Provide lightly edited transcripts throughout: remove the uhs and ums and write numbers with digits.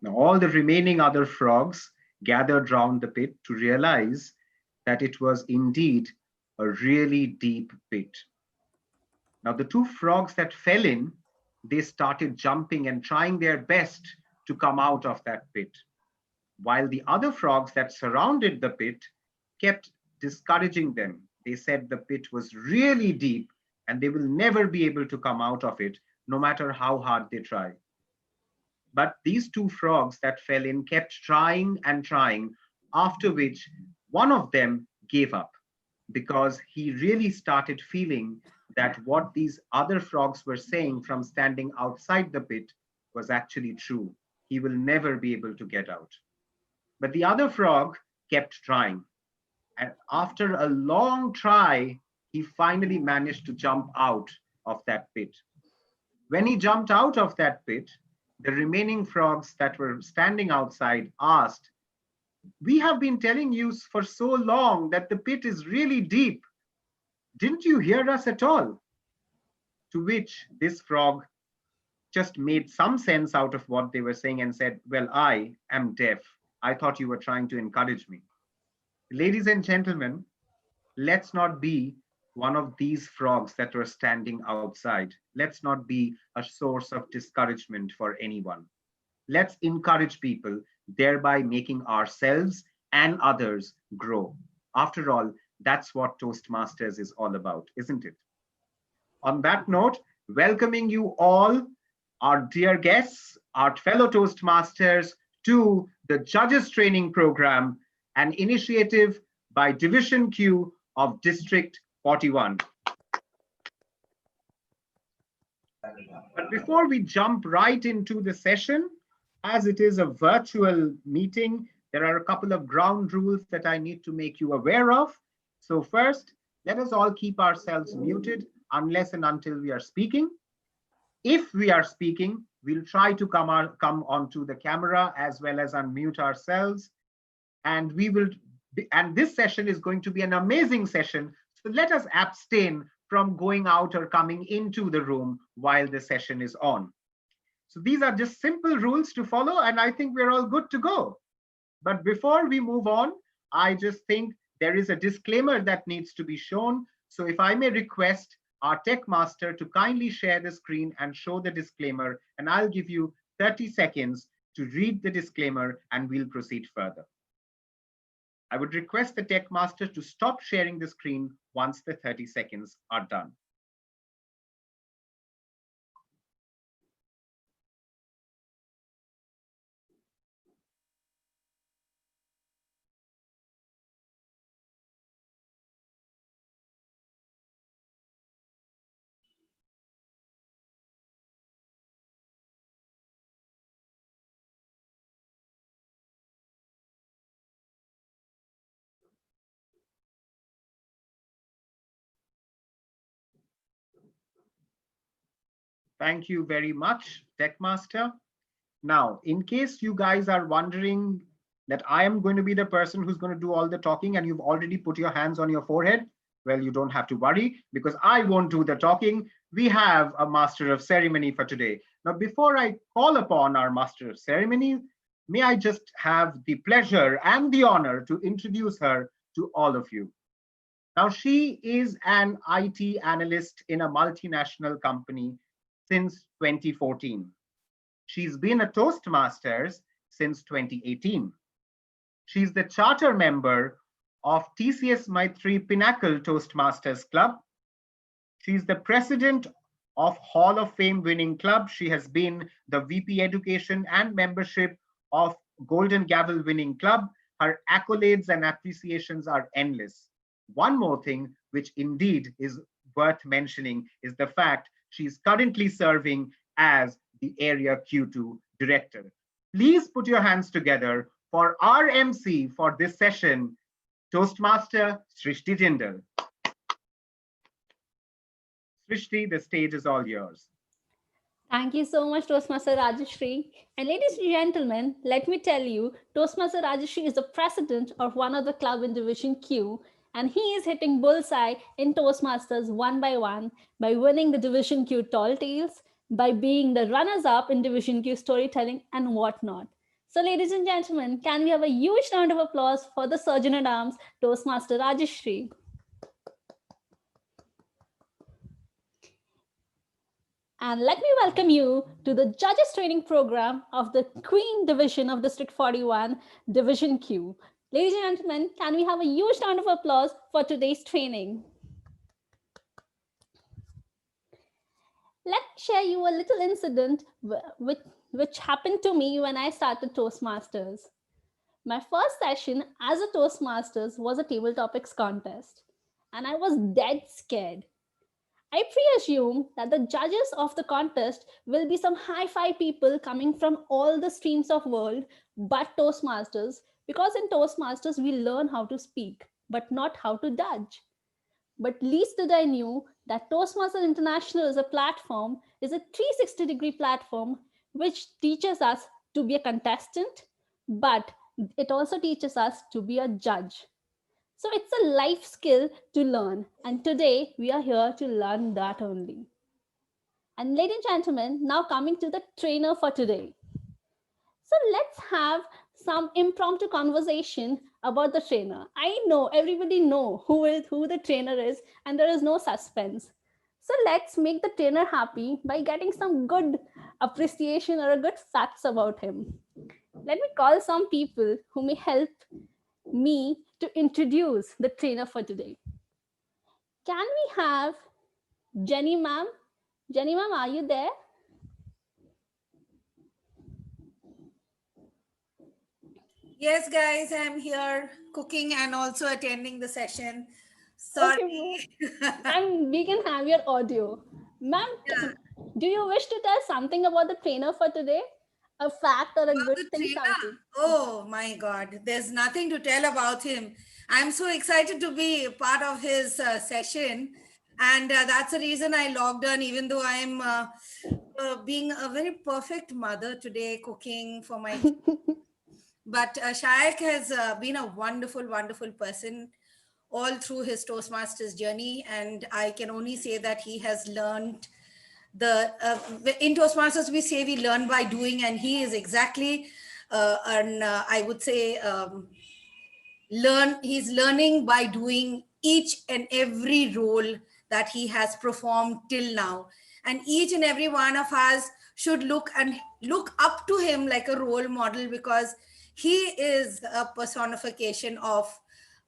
Now, all the remaining other frogs gathered round the pit to realize that it was indeed a really deep pit. Now, the two frogs that fell in, they started jumping and trying their best to come out of that pit, while the other frogs that surrounded the pit kept discouraging them. They said the pit was really deep and they will never be able to come out of it, no matter how hard they try. But these two frogs that fell in kept trying and trying, after which one of them gave up because he really started feeling that what these other frogs were saying from standing outside the pit was actually true. He will never be able to get out. But the other frog kept trying. And after a long try, he finally managed to jump out of that pit. When he jumped out of that pit, the remaining frogs that were standing outside asked, "We have been telling you for so long that the pit is really deep. Didn't you hear us at all?" To which this frog just made some sense out of what they were saying and said, "Well, I am deaf. I thought you were trying to encourage me." Ladies and gentlemen, let's not be one of these frogs that were standing outside. Let's not be a source of discouragement for anyone. Let's encourage people, thereby making ourselves and others grow. After all, that's what Toastmasters is all about, isn't it? On that note, welcoming you all, our dear guests, our fellow Toastmasters, to the Judges Training Program, an initiative by Division Q of District 41. But before we jump right into the session, as it is a virtual meeting, there are a couple of ground rules that I need to make you aware of. So first, let us all keep ourselves muted unless and until we are speaking. If we are speaking, we'll try to come onto the camera as well as unmute ourselves. And this session is going to be an amazing session. So let us abstain from going out or coming into the room while the session is on. So these are just simple rules to follow, and I think we're all good to go. But before we move on, I just think there is a disclaimer that needs to be shown. So if I may request our tech master to kindly share the screen and show the disclaimer, and I'll give you 30 seconds to read the disclaimer and we'll proceed further. I would request the tech master to stop sharing the screen once the 30 seconds are done. Thank you very much, Tech Master. Now, in case you guys are wondering that I am going to be the person who's going to do all the talking and you've already put your hands on your forehead, well, you don't have to worry because I won't do the talking. We have a master of ceremony for today. Now, before I call upon our master of ceremony, may I just have the pleasure and the honor to introduce her to all of you. Now, she is an IT analyst in a multinational company since 2014. She's been a Toastmasters since 2018. She's the charter member of TCS Maitri Pinnacle Toastmasters Club. She's the president of Hall of Fame winning club. She has been the VP Education and membership of Golden Gavel winning club. Her accolades and appreciations are endless. One more thing, which indeed is worth mentioning, is the fact she's currently serving as the Area Q2 Director. Please put your hands together for our MC for this session, Toastmaster Srishti Jindal. Srishti, the stage is all yours. Thank you so much, Toastmaster Rajashri. And ladies and gentlemen, let me tell you, Toastmaster Rajashri is the president of one of the club in Division Q, and he is hitting bullseye in Toastmasters one by one by winning the Division Q Tall Tales, by being the runners-up in Division Q storytelling and whatnot. So, ladies and gentlemen, can we have a huge round of applause for the Surgeon at Arms, Toastmaster Rajeshri? And let me welcome you to the Judges Training Program of the Queen Division of District 41, Division Q. Ladies and gentlemen, can we have a huge round of applause for today's training? Let me share you a little incident which happened to me when I started Toastmasters. My first session as a Toastmasters was a table topics contest, and I was dead scared. I presume that the judges of the contest will be some hi-fi people coming from all the streams of world but Toastmasters, because in Toastmasters we learn how to speak but not how to judge. But least did I knew that Toastmasters International is a platform, is a 360-degree platform which teaches us to be a contestant, but it also teaches us to be a judge. So it's a life skill to learn, and today we are here to learn that only. And ladies and gentlemen, now coming to the trainer for today. So let's have some impromptu conversation about the trainer. I know everybody know who the trainer is, and there is no suspense. So let's make the trainer happy by getting some good appreciation or a good facts about him. Let me call some people who may help me to introduce the trainer for today. Can we have Jenny ma'am? Jenny ma'am, are you there? Yes, guys, I'm here cooking and also attending the session. Sorry. Okay, ma'am, we can have your audio. Ma'am, Yeah, do you wish to tell something about the trainer for today? A fact or a about good the thing, trainer. something? Oh my God, there's nothing to tell about him. I'm so excited to be part of his session. And that's the reason I logged on, even though I'm being a very perfect mother today, cooking for my. But Shayak has been a wonderful, wonderful person all through his Toastmasters journey. And I can only say that he has learned in Toastmasters, we say we learn by doing, and he is exactly, I would say, he's learning by doing each and every role that he has performed till now, and each and every one of us should look up to him like a role model, because he is a personification of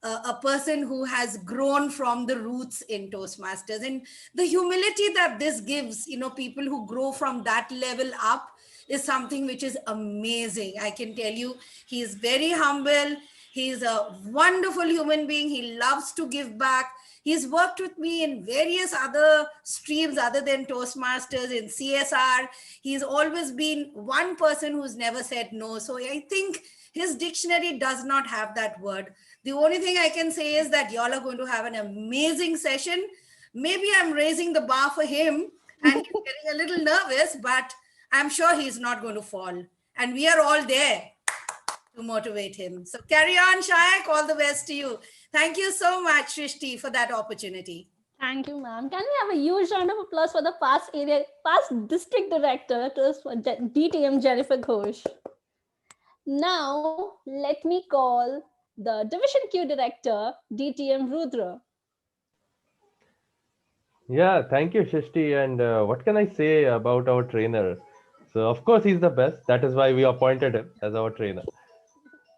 a person who has grown from the roots in Toastmasters, and the humility that this gives, people who grow from that level up, is something which is amazing. I can tell you, he is very humble. He's a wonderful human being. He loves to give back. He's worked with me in various other streams other than Toastmasters, in CSR. He's always been one person who's never said no. So I think his dictionary does not have that word. The only thing I can say is that y'all are going to have an amazing session. Maybe I'm raising the bar for him and he's getting a little nervous, but I'm sure he's not going to fall. And we are all there to motivate him. So carry on, Shayak. All the best to you. Thank you so much, Shrishti, for that opportunity. Thank you, ma'am. Can we have a huge round of applause for the past district director, DTM Jennifer Ghosh? Now, let me call the Division Q director, DTM Rudra. Yeah, thank you, Shishti. And what can I say about our trainer? So, of course, he's the best. That is why we appointed him as our trainer.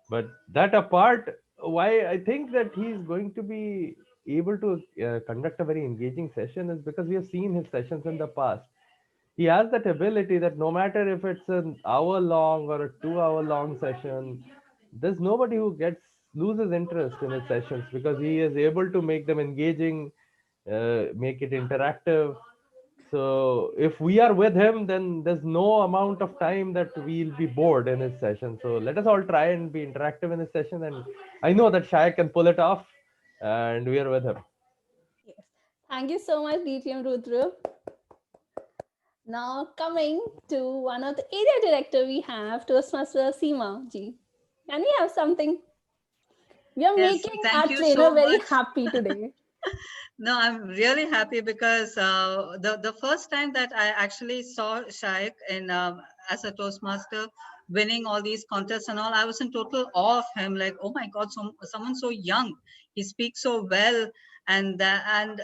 But that apart, why I think that he's going to be able to conduct a very engaging session is because we have seen his sessions in the past. He has that ability that no matter if it's an hour long or a 2 hour long session, there's nobody who loses interest in his sessions because he is able to make them engaging, make it interactive. So if we are with him, then there's no amount of time that we'll be bored in his session. So let us all try and be interactive in his session. And I know that Shai can pull it off, and we are with him. Yes. Thank you so much, DTM Rudra. Now coming to one of the area director we have, Toastmaster Seema ji. Can we have something? We are Yes, making our thank you trainer so very much. happy today. No, I'm really happy because the first time that I actually saw Shaik in as a Toastmaster winning all these contests and all, I was in total awe of him. Like, oh my God, someone so young, he speaks so well. And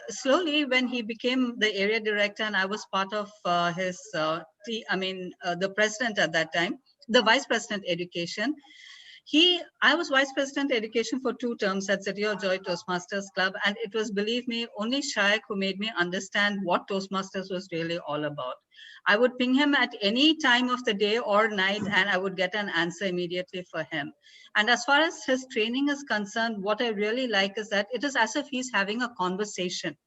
slowly, when he became the area director, and I was part of his, the president at that time, the vice president education. I was vice president education for 2 terms at City of Joy Toastmasters Club, and it was, believe me, only Shayak who made me understand what Toastmasters was really all about. I would ping him at any time of the day or night, and I would get an answer immediately for him. And as far as his training is concerned, what I really like is that it is as if he's having a conversation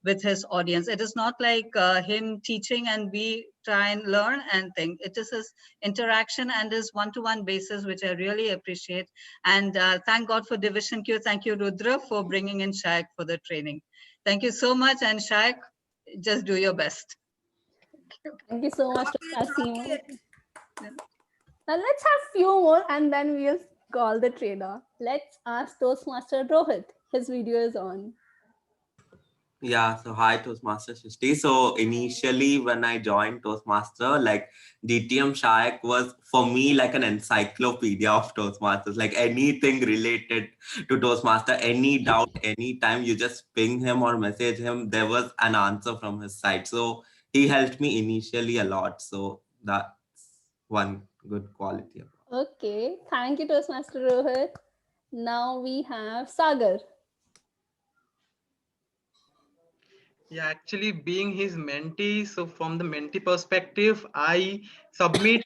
with his audience. It is not like him teaching and we try and learn and think. It is his interaction and his one-to-one basis, which I really appreciate. And thank God for Division Q. Thank you, Rudra, for bringing in Shayak for the training. Thank you so much. And Shayak, just do your best. Thank you so much, Rock it, rock Asimo. it. Now let's have few more and then we'll call the trainer. Let's ask Toastmaster Rohit. His video is on. Yeah, so hi Toastmaster Srishti. So initially when I joined Toastmaster, like DTM Shayak was for me like an encyclopedia of Toastmasters, like anything related to Toastmaster, any doubt, anytime you just ping him or message him, there was an answer from his side. So he helped me initially a lot. So that's one good quality. Okay, thank you, Toastmaster Rohit. Now we have Sagar. Yeah, actually, being his mentee, so from the mentee perspective, I submit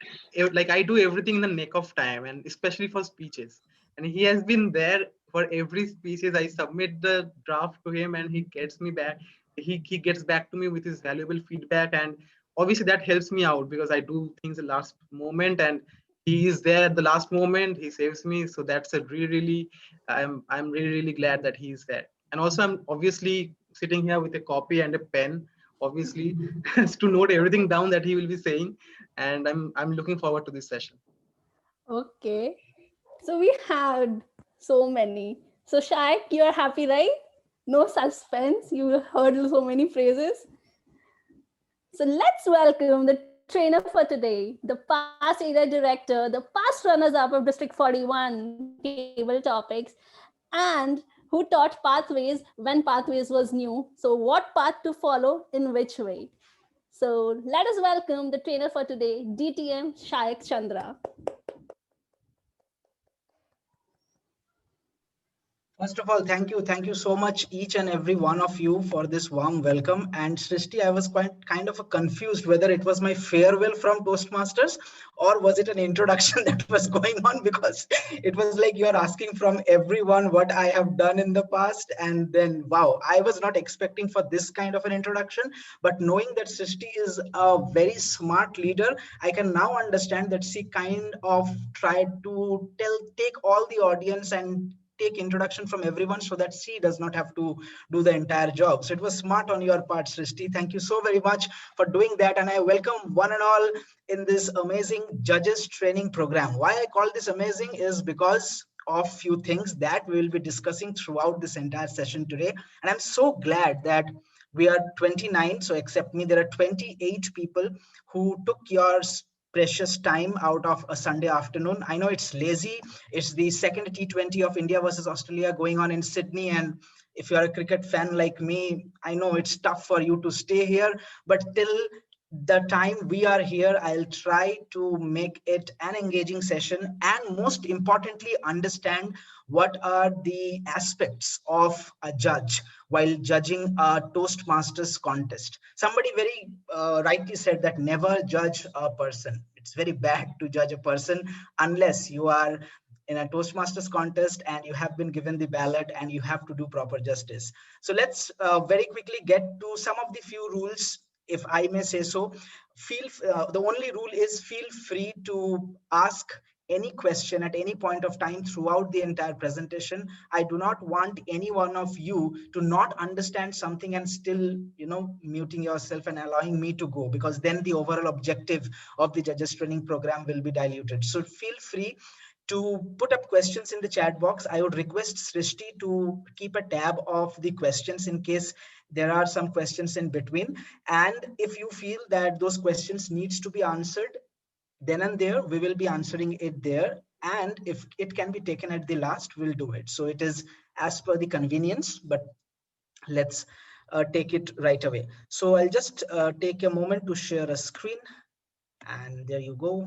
like I do everything in the nick of time, and especially for speeches. And he has been there for every speeches. I submit the draft to him, and he gets me back. He gets back to me with his valuable feedback, and obviously that helps me out because I do things the last moment, and he is there at the last moment. He saves me, so that's a really I'm really glad that he is there. And also, I'm obviously sitting here with a copy and a pen, obviously, to note everything down that he will be saying. And I'm looking forward to this session. Okay, so we had so many. So Shaik, you're happy, right? No suspense. You heard so many phrases. So let's welcome the trainer for today, the past area director, the past runners-up of District 41 table topics, and who taught pathways when pathways was new. So what path to follow in which way? So let us welcome the trainer for today, DTM Shayak Chandra. First of all, thank you. Thank you so much, each and every one of you, for this warm welcome. And Srishti, I was quite kind of confused whether it was my farewell from Toastmasters or was it an introduction that was going on, because it was like you are asking from everyone what I have done in the past. And then, wow, I was not expecting for this kind of an introduction. But knowing that Srishti is a very smart leader, I can now understand that she kind of tried to take all the audience and take introduction from everyone so that she does not have to do the entire job. So it was smart on your part, Srishti. Thank you so very much for doing that. And I welcome one and all in this amazing judges training program. Why I call this amazing is because of few things that we will be discussing throughout this entire session today. And I'm so glad that we are 29. So except me, there are 28 people who took your precious time out of a Sunday afternoon. I know it's lazy. It's the second T20 of India versus Australia going on in Sydney. And if you're a cricket fan like me, I know it's tough for you to stay here, but till the time we are here, I'll try to make it an engaging session and most importantly, understand what are the aspects of a judge while judging a Toastmasters contest. Somebody very rightly said that never judge a person. It's very bad to judge a person unless you are in a Toastmasters contest and you have been given the ballot and you have to do proper justice. So let's very quickly get to some of the few rules, if I may say so. The only rule is feel free to ask any question at any point of time throughout the entire presentation. I do not want any one of you to not understand something and still, muting yourself and allowing me to go, because then the overall objective of the judges training program will be diluted. So feel free to put up questions in the chat box. I would request Srishti to keep a tab of the questions in case there are some questions in between. And if you feel that those questions needs to be answered then and there, we will be answering it there. And if it can be taken at the last, we'll do it. So it is as per the convenience, but let's take it right away. So I'll just take a moment to share a screen. And there you go.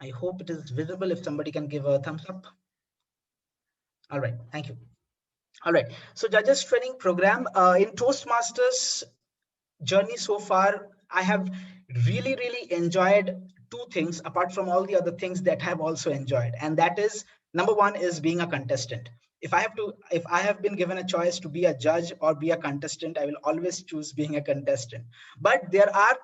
I hope it is visible. If somebody can give a thumbs up. All right, thank you. All right, so judges training program in Toastmasters journey so far, I have really enjoyed two things apart from all the other things that I have also enjoyed. And that is, number one is being a contestant. If I have been given a choice to be a judge or be a contestant, I will always choose being a contestant. But there are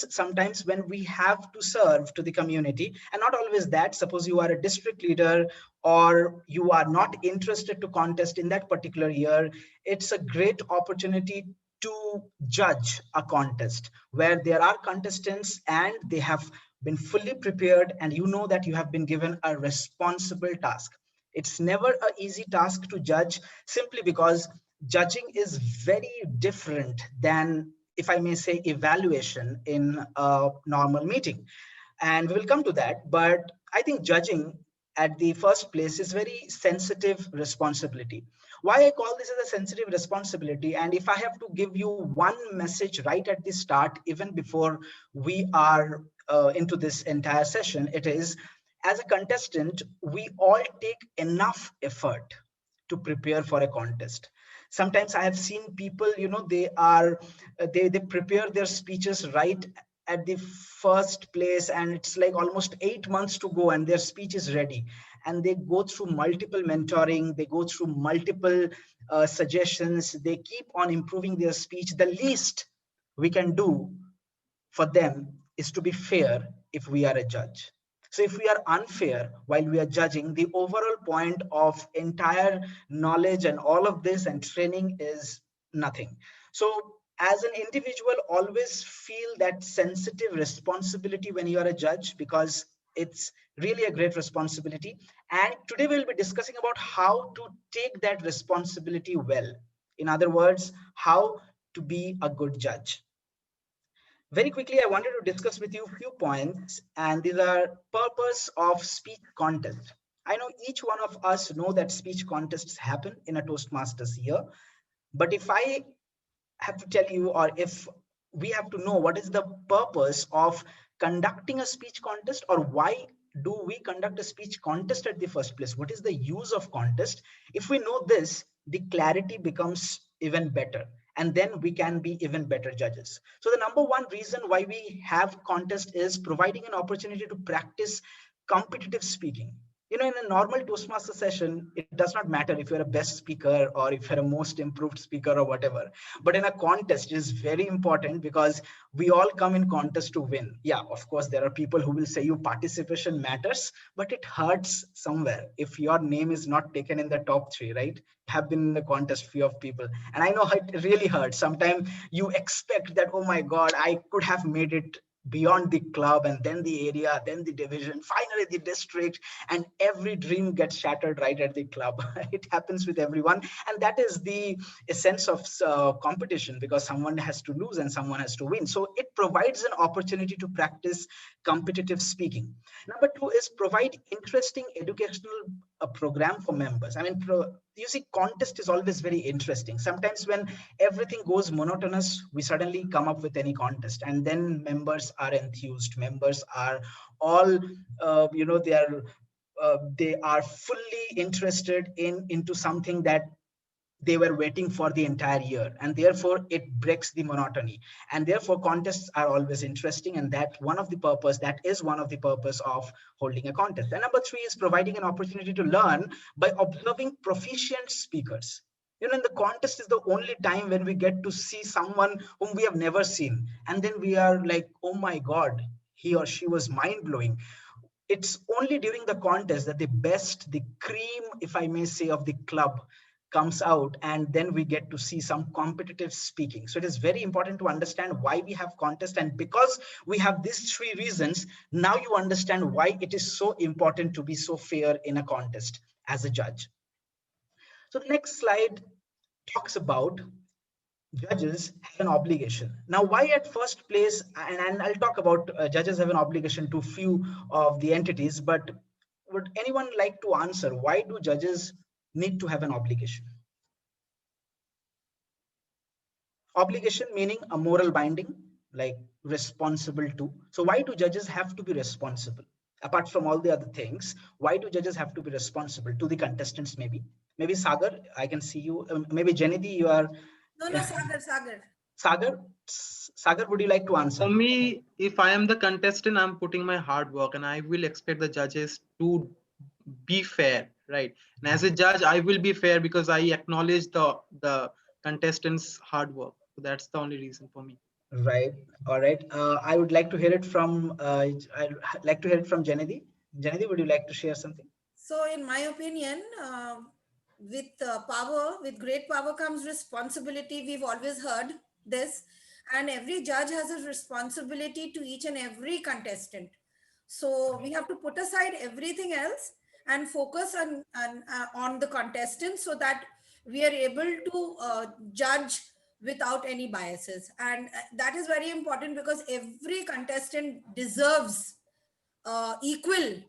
sometimes when we have to serve to the community, and not always that. Suppose you are a district leader or you are not interested to contest in that particular year, it's a great opportunity to judge a contest where there are contestants and they have been fully prepared, and you know that you have been given a responsible task. It's never an easy task to judge, simply because judging is very different than, if I may say, evaluation in a normal meeting. And we will come to that. But I think judging at the first place is very sensitive responsibility. Why I call this as a sensitive responsibility, and if I have to give you one message right at the start, even before we are into this entire session, it is, as a contestant, we all take enough effort to prepare for a contest. Sometimes I have seen people, they prepare their speeches right at the first place, and it's like almost 8 months to go and their speech is ready, and they go through multiple mentoring, they go through multiple suggestions, they keep on improving their speech. The least we can do for them is to be fair if we are a judge. So if we are unfair while we are judging, the overall point of entire knowledge and all of this and training is nothing. So as an individual, always feel that sensitive responsibility when you are a judge, because it's really a great responsibility. And today we'll be discussing about how to take that responsibility well. In other words, how to be a good judge. Very quickly, I wanted to discuss with you a few points, and these are purpose of speech contest. I know each one of us know that speech contests happen in a Toastmasters year, but if I have to tell you, or if we have to know what is the purpose of conducting a speech contest, or why do we conduct a speech contest at the first place, what is the use of contest, if we know this, the clarity becomes even better, and then we can be even better judges. So the number one reason why we have contest is providing an opportunity to practice competitive speaking. In a normal Toastmaster session, it does not matter if you're a best speaker or if you're a most improved speaker or whatever. But in a contest, it is very important, because we all come in contest to win. Yeah, of course, there are people who will say you participation matters, but it hurts somewhere if your name is not taken in the top three, right? Have been in the contest, few of people. And I know it really hurts. Sometimes you expect that, oh my God, I could have made it beyond the club, and then the area, then the division, finally the district, and every dream gets shattered right at the club. It happens with everyone, and that is the essence of competition, because someone has to lose and someone has to win. So it provides an opportunity to practice competitive speaking. Number two is provide interesting educational program for members. I mean, you see, contest is always very interesting. Sometimes when everything goes monotonous, we suddenly come up with any contest, and then members are enthused. Members are all, they are fully interested into something that they were waiting for the entire year, and therefore it breaks the monotony, and therefore contests are always interesting, and that is one of the purpose of holding a contest. And number three is providing an opportunity to learn by observing proficient speakers. In the contest is the only time when we get to see someone whom we have never seen, and then we are like, oh my God, he or she was mind-blowing. It's only during the contest that the cream, if I may say, of the club comes out, and then we get to see some competitive speaking. So it is very important to understand why we have contest, and because we have these three reasons, now you understand why it is so important to be so fair in a contest as a judge. So the next slide talks about judges have an obligation. Now, why at first place, and I'll talk about judges have an obligation to few of the entities, but would anyone like to answer why do judges need to have an obligation? Obligation meaning a moral binding, like responsible to. So why do judges have to be responsible? Apart from all the other things, why do judges have to be responsible to the contestants? Maybe Sagar, I can see you. Maybe Janidhi, you are. No, no, Sagar. Sagar, would you like to answer? For me, if I am the contestant, I'm putting my hard work, and I will expect the judges to be fair, right? And as a judge, I will be fair because I acknowledge the contestants' hard work. So that's the only reason for me. Right. All right. I would like to hear it from. I'd like to hear it from Janidhi. Janidhi, would you like to share something? So, in my opinion, with great power comes responsibility. We've always heard this, and every judge has a responsibility to each and every contestant. So we have to put aside everything else and focus on the contestants so that we are able to judge without any biases. And that is very important because every contestant deserves equal,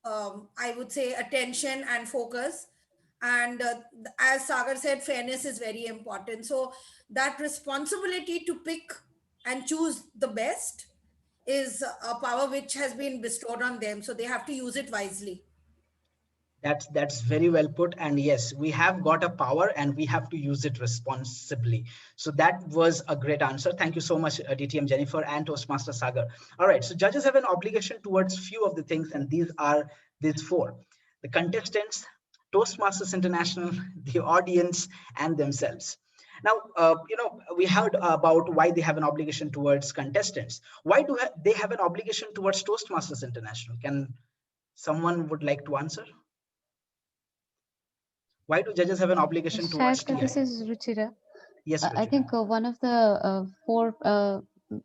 I would say, attention and focus. And as Sagar said, fairness is very important. So that responsibility to pick and choose the best is a power which has been bestowed on them. So they have to use it wisely. That's very well put. And yes, we have got a power and we have to use it responsibly. So that was a great answer. Thank you so much, DTM Jennifer and Toastmaster Sagar. All right, so judges have an obligation towards few of the things, and these are these four: the contestants, Toastmasters International, the audience, and themselves. Now, we heard about why they have an obligation towards contestants. Why do they have an obligation towards Toastmasters International? Can someone would like to answer? Why do judges have an obligation towards Shayak, TI? this is Ruchira. Yes, I Ruchira. think one of the four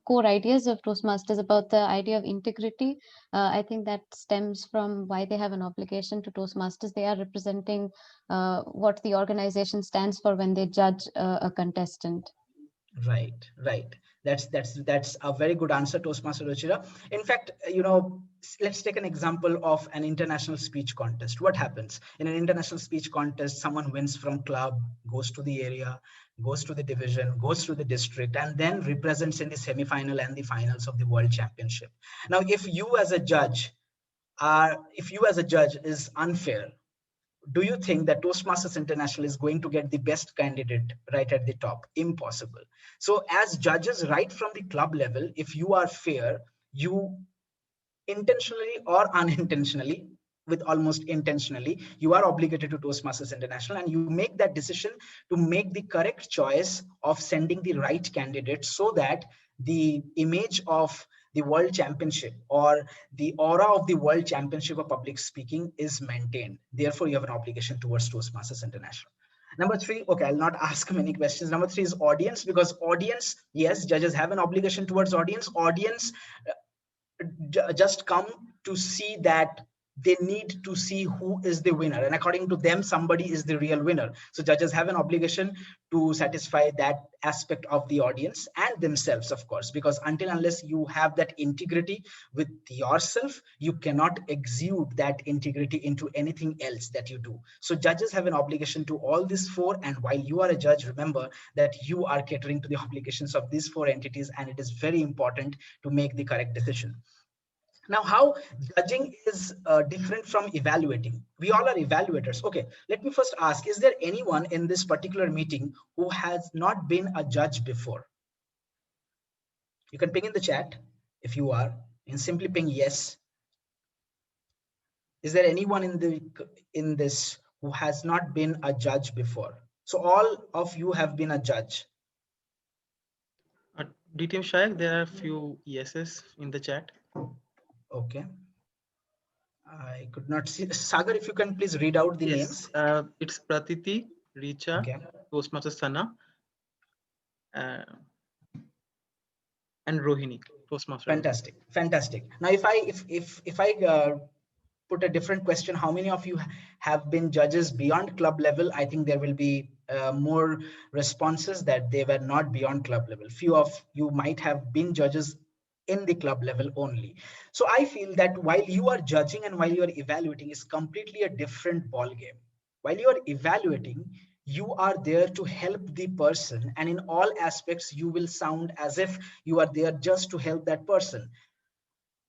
core ideas of Toastmasters about the idea of integrity, I think that stems from why they have an obligation to Toastmasters. They are representing what the organization stands for when they judge a contestant. Right. That's a very good answer, Toastmaster Ruchira. In fact, let's take an example of an international speech contest. What happens in an international speech contest? Someone wins from club, goes to the area, goes to the division, goes to the district, and then represents in the semi-final and the finals of the world championship. Now, if you as a judge is unfair, do you think that Toastmasters International is going to get the best candidate right at the top? Impossible. So as judges right from the club level, if you are fair, you intentionally or unintentionally, with almost intentionally, you are obligated to Toastmasters International, and you make that decision to make the correct choice of sending the right candidate so that the image of the world championship or the aura of the world championship of public speaking is maintained. Therefore, you have an obligation towards Toastmasters International. Number three, okay, I'll not ask many questions. Number three is audience, because audience, yes, judges have an obligation towards audience. Audience just come to see that they need to see who is the winner, and according to them somebody is the real winner. So judges have an obligation to satisfy that aspect of the audience and themselves, of course, because until unless you have that integrity with yourself, you cannot exude that integrity into anything else that you do. So judges have an obligation to all these four, and while you are a judge, remember that you are catering to the obligations of these four entities, and it is very important to make the correct decision. Now, how judging is different from evaluating? We all are evaluators. Okay, let me first ask, is there anyone in this particular meeting who has not been a judge before? You can ping in the chat if you are, and simply ping yes. Is there anyone in this who has not been a judge before? So all of you have been a judge. DTM Shayak, there are a few yeses in the chat. Okay. I could not see. Sagar, if you can please read out the names. It's Pratiti, Richa, Okay. Toastmaster Sana, and Rohini, Toastmaster. Fantastic. Now, if I put a different question, how many of you have been judges beyond club level? I think there will be more responses that they were not beyond club level. Few of you might have been judges in the club level only. So I feel that while you are judging and while you are evaluating is completely a different ball game. While you are evaluating, you are there to help the person, and in all aspects you will sound as if you are there just to help that person.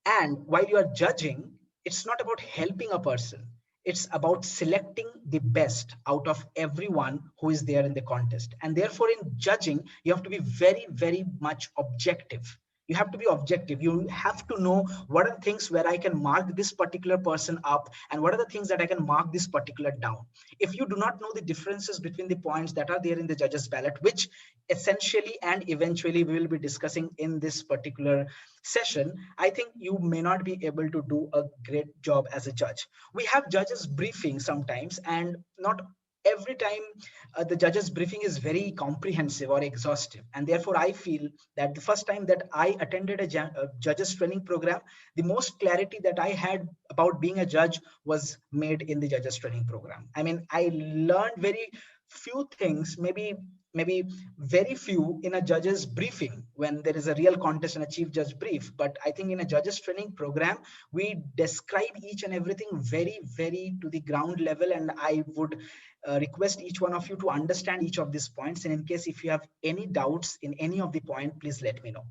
And while you are judging, it's not about helping a person. It's about selecting the best out of everyone who is there in the contest. And therefore, in judging, you have to be very, very much objective. You have to be objective. You have to know what are the things where I can mark this particular person up and what are the things that I can mark this particular down. If you do not know the differences between the points that are there in the judges ballot, which essentially and eventually we will be discussing in this particular session, I think you may not be able to do a great job as a judge. We have judges briefing sometimes, and not every time the judges briefing is very comprehensive or exhaustive. And therefore, I feel that the first time that I attended a judges training program, the most clarity that I had about being a judge was made in the judges training program. I mean, I learned very few things, maybe very few in a judge's briefing when there is a real contest and a chief judge brief. But I think in a judge's training program, we describe each and everything very, very to the ground level. And I would request each one of you to understand each of these points. And in case if you have any doubts in any of the point, please let me know.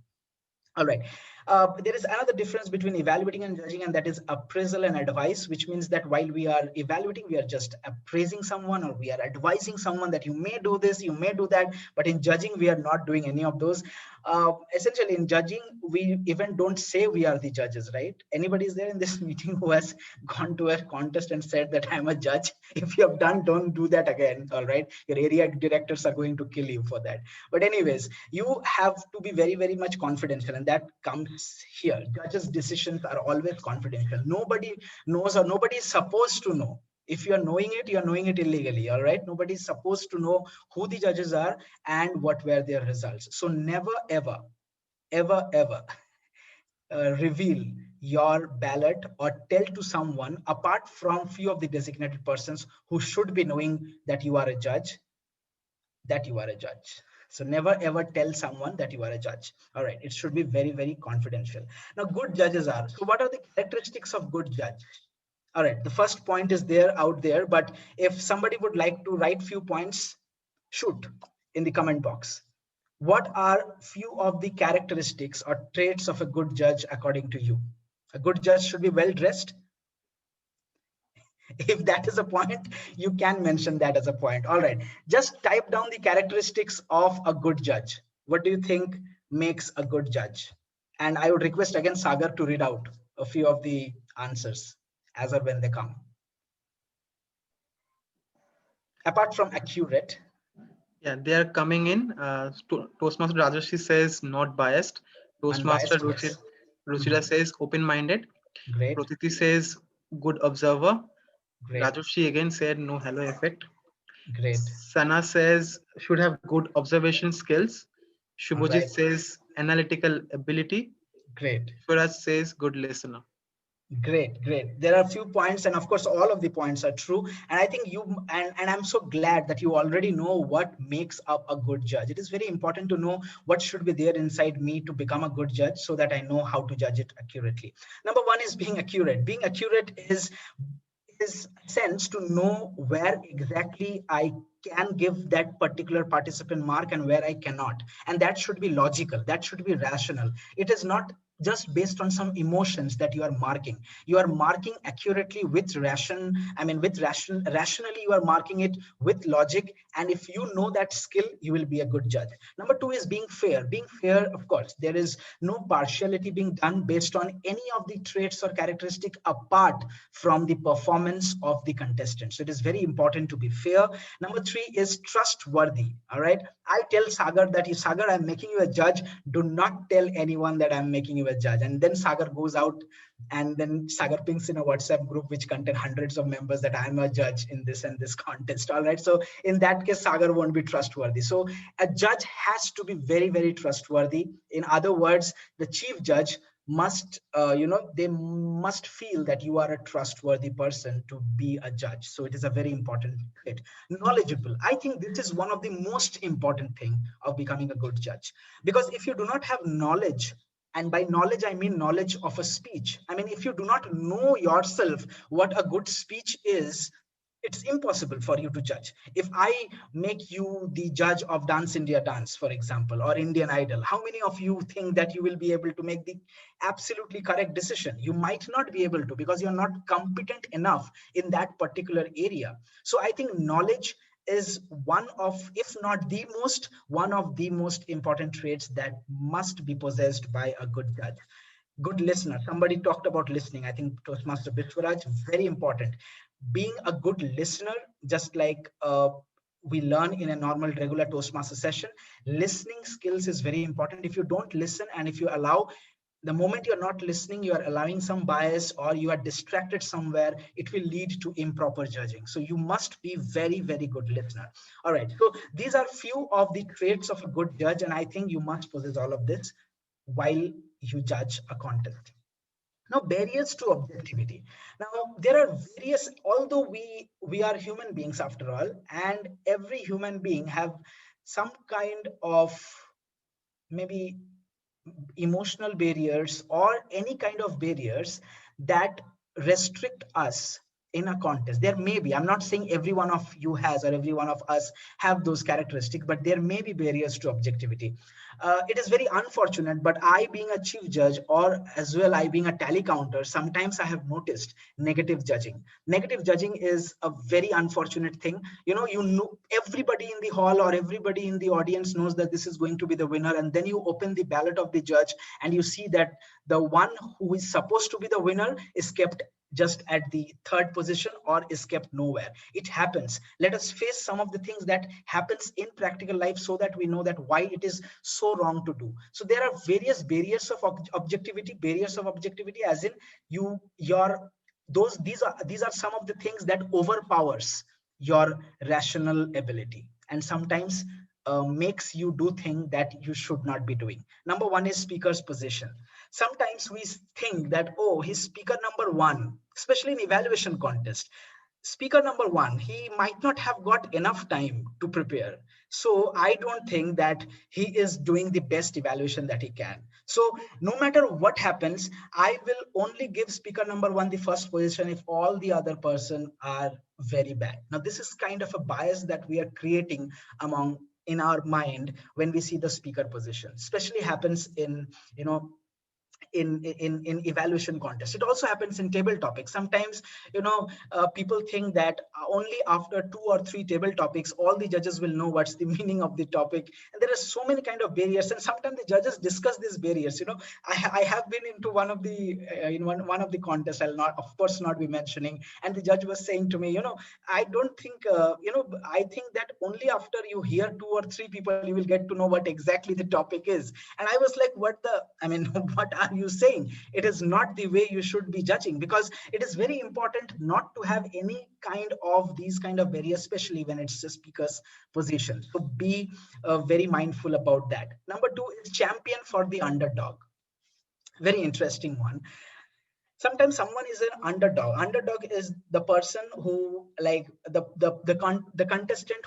All right. There is another difference between evaluating and judging, and that is appraisal and advice, which means that while we are evaluating, we are just appraising someone or we are advising someone that you may do this, you may do that. But in judging, we are not doing any of those. Essentially, in judging, we even don't say we are the judges, right? Anybody is there in this meeting who has gone to a contest and said that I'm a judge? If you have done, don't do that again. All right. Your area directors are going to kill you for that. But anyways, you have to be very, very much confidential, and that comes here. Judges' decisions are always confidential. Nobody knows or nobody is supposed to know. If you are knowing it, you are knowing it illegally. All right. Nobody is supposed to know who the judges are and what were their results. So never, ever, ever, ever reveal your ballot or tell to someone apart from few of the designated persons who should be knowing that you are a judge, that you are a judge. So never ever tell someone that you are a judge. All right. It should be very, very confidential. Now, good judges are. So what are the characteristics of good judge? All right. The first point is there out there, but if somebody would like to write few points, shoot in the comment box. What are few of the characteristics or traits of a good judge according to you? A good judge should be well dressed. If that is a point, you can mention that as a point. All right, just type down the characteristics of a good judge. What do you think makes a good judge? And I would request again Sagar to read out a few of the answers as or when they come. Apart from accurate. Yeah, they are coming in. Toastmaster Rajarshi says not biased. Toastmaster Unbiased, Ruchira yes. says open-minded. Great. Protiti says good observer. Great. Rajarshi again said no halo effect. Great. Sana says should have good observation skills. Shubhajit Right. says analytical ability. Great. Suraj says good listener. Great, great. There are a few points, and of course, all of the points are true. And I think you and I'm so glad that you already know what makes up a good judge. It is very important to know what should be there inside me to become a good judge, so that I know how to judge it accurately. Number one is being accurate. Being accurate is sense to know where exactly I can give that particular participant mark and where I cannot. And that should be logical. That should be rational. It is not just based on some emotions that you are marking. You are marking accurately with rationally you are marking it with logic. And if you know that skill, you will be a good judge. Number two is being fair. Being fair, of course, there is no partiality being done based on any of the traits or characteristic apart from the performance of the contestant. So it is very important to be fair. Number three is trustworthy. All right. I tell Sagar that Sagar, I'm making you a judge. Do not tell anyone that I'm making you a judge. And then Sagar goes out and then Sagar pings in a WhatsApp group which contain hundreds of members that I'm a judge in this and this contest. All right. So in that case, Sagar won't be trustworthy. So a judge has to be very, very trustworthy. In other words, the chief judge must they must feel that you are a trustworthy person to be a judge. So it is a very important trait. Knowledgeable, I think this is one of the most important thing of becoming a good judge, because if you do not have knowledge, and by knowledge I mean knowledge of a speech, I mean if you do not know yourself what a good speech is, it's impossible for you to judge. If I make you the judge of Dance India Dance, for example, or Indian Idol, how many of you think that you will be able to make the absolutely correct decision? You might not be able to, because you're not competent enough in that particular area. So I think knowledge is one of, if not the most, one of the most important traits that must be possessed by a good judge. Good listener, somebody talked about listening, I think Toastmaster Bishwaraj, very important. Being a good listener, just like we learn in a normal regular Toastmaster session, listening skills is very important. If you don't listen, and if you allow, the moment you're not listening, you are allowing some bias, or you are distracted somewhere, it will lead to improper judging. So you must be very, very good listener. All right, so these are few of the traits of a good judge, and I think you must possess all of this while you judge a contest. Now, barriers to objectivity. Now, there are various, although we are human beings after all, and every human being have some kind of maybe emotional barriers or any kind of barriers that restrict us in a contest. There may be, I'm not saying every one of you has, or every one of us have those characteristics, but there may be barriers to objectivity. It is very unfortunate, but I being a chief judge, or as well I being a tally counter, sometimes I have noticed negative judging. Negative judging is a very unfortunate thing. You know everybody in the hall or everybody in the audience knows that this is going to be the winner, and then you open the ballot of the judge and you see that the one who is supposed to be the winner is kept just at the third position, or is kept nowhere. It happens. Let us face some of the things that happens in practical life, so that we know that why it is so wrong to do. So there are various barriers of objectivity. Barriers of objectivity, as in your those these are some of the things that overpowers your rational ability, and sometimes makes you do things that you should not be doing. Number one is speaker's position. Sometimes we think that, oh, he's speaker number one, especially in evaluation contest. Speaker number one, he might not have got enough time to prepare. So I don't think that he is doing the best evaluation that he can. So no matter what happens, I will only give speaker number one the first position if all the other person are very bad. Now, this is kind of a bias that we are creating among in our mind when we see the speaker position, especially happens in, you know, in evaluation contest. It also happens in table topics. Sometimes, people think that only after 2 or 3 table topics all the judges will know what's the meaning of the topic, and there are so many kind of barriers, and sometimes the judges discuss these barriers. I have been into one of the in one of the contests, I'll not, of course, not be mentioning, and the judge was saying to me, I don't think I think that only after you hear 2 or 3 people you will get to know what exactly the topic is. And I was like, what the, I mean, what are you saying? It is not the way you should be judging, because it is very important not to have any kind of these kind of barriers, especially when it's a speaker's position. So be very mindful about that. Number two is champion for the underdog. Very interesting one. Sometimes someone is an underdog is the person who, like, the contestant,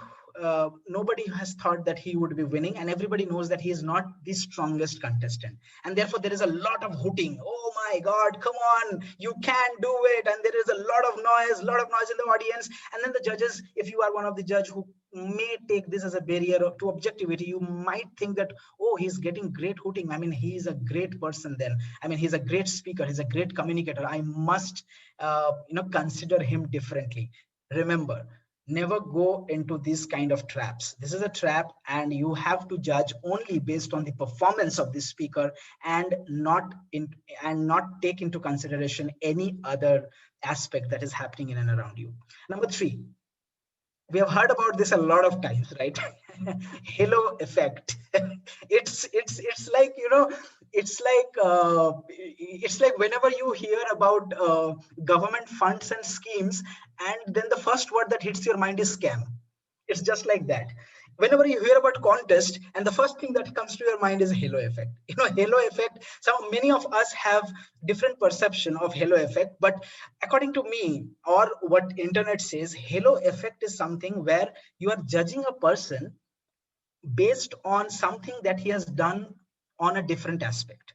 nobody has thought that he would be winning, and everybody knows that he is not the strongest contestant, and therefore there is a lot of hooting. Oh my god, come on, you can do it. And there is a lot of noise in the audience. And then the judges, if you are one of the judge who may take this as a barrier to objectivity, you might think that, oh, he's getting great hooting, I mean, he's a great person, then I mean, he's a great speaker, he's a great communicator, I must consider him differently. Remember, never go into these kind of traps. This is a trap, and you have to judge only based on the performance of the speaker, and not take into consideration any other aspect that is happening in and around you. Number three, we have heard about this a lot of times, right? Halo effect. It's like, it's like whenever you hear about government funds and schemes, and then the first word that hits your mind is scam. It's just like that. whenever you hear about contest, and the first thing that comes to your mind is halo effect. Halo effect, many of us have different perception of halo effect, but according to me, or what internet says, halo effect is something where you are judging a person based on something that he has done on a different aspect.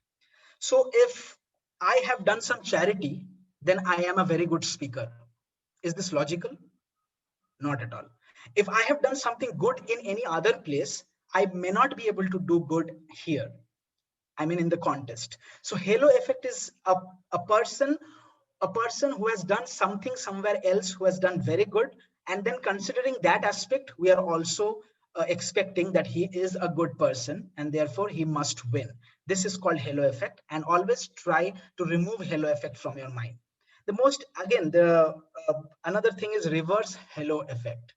So if I have done some charity, then I am a very good speaker. Is this logical? Not at all. If I have done something good in any other place, I may not be able to do good here. I mean, in the contest. So halo effect is a person who has done something somewhere else, who has done very good. And then considering that aspect, we are also expecting that he is a good person and therefore he must win. This is called halo effect, and always try to remove halo effect from your mind. The most, again, the another thing is reverse halo effect.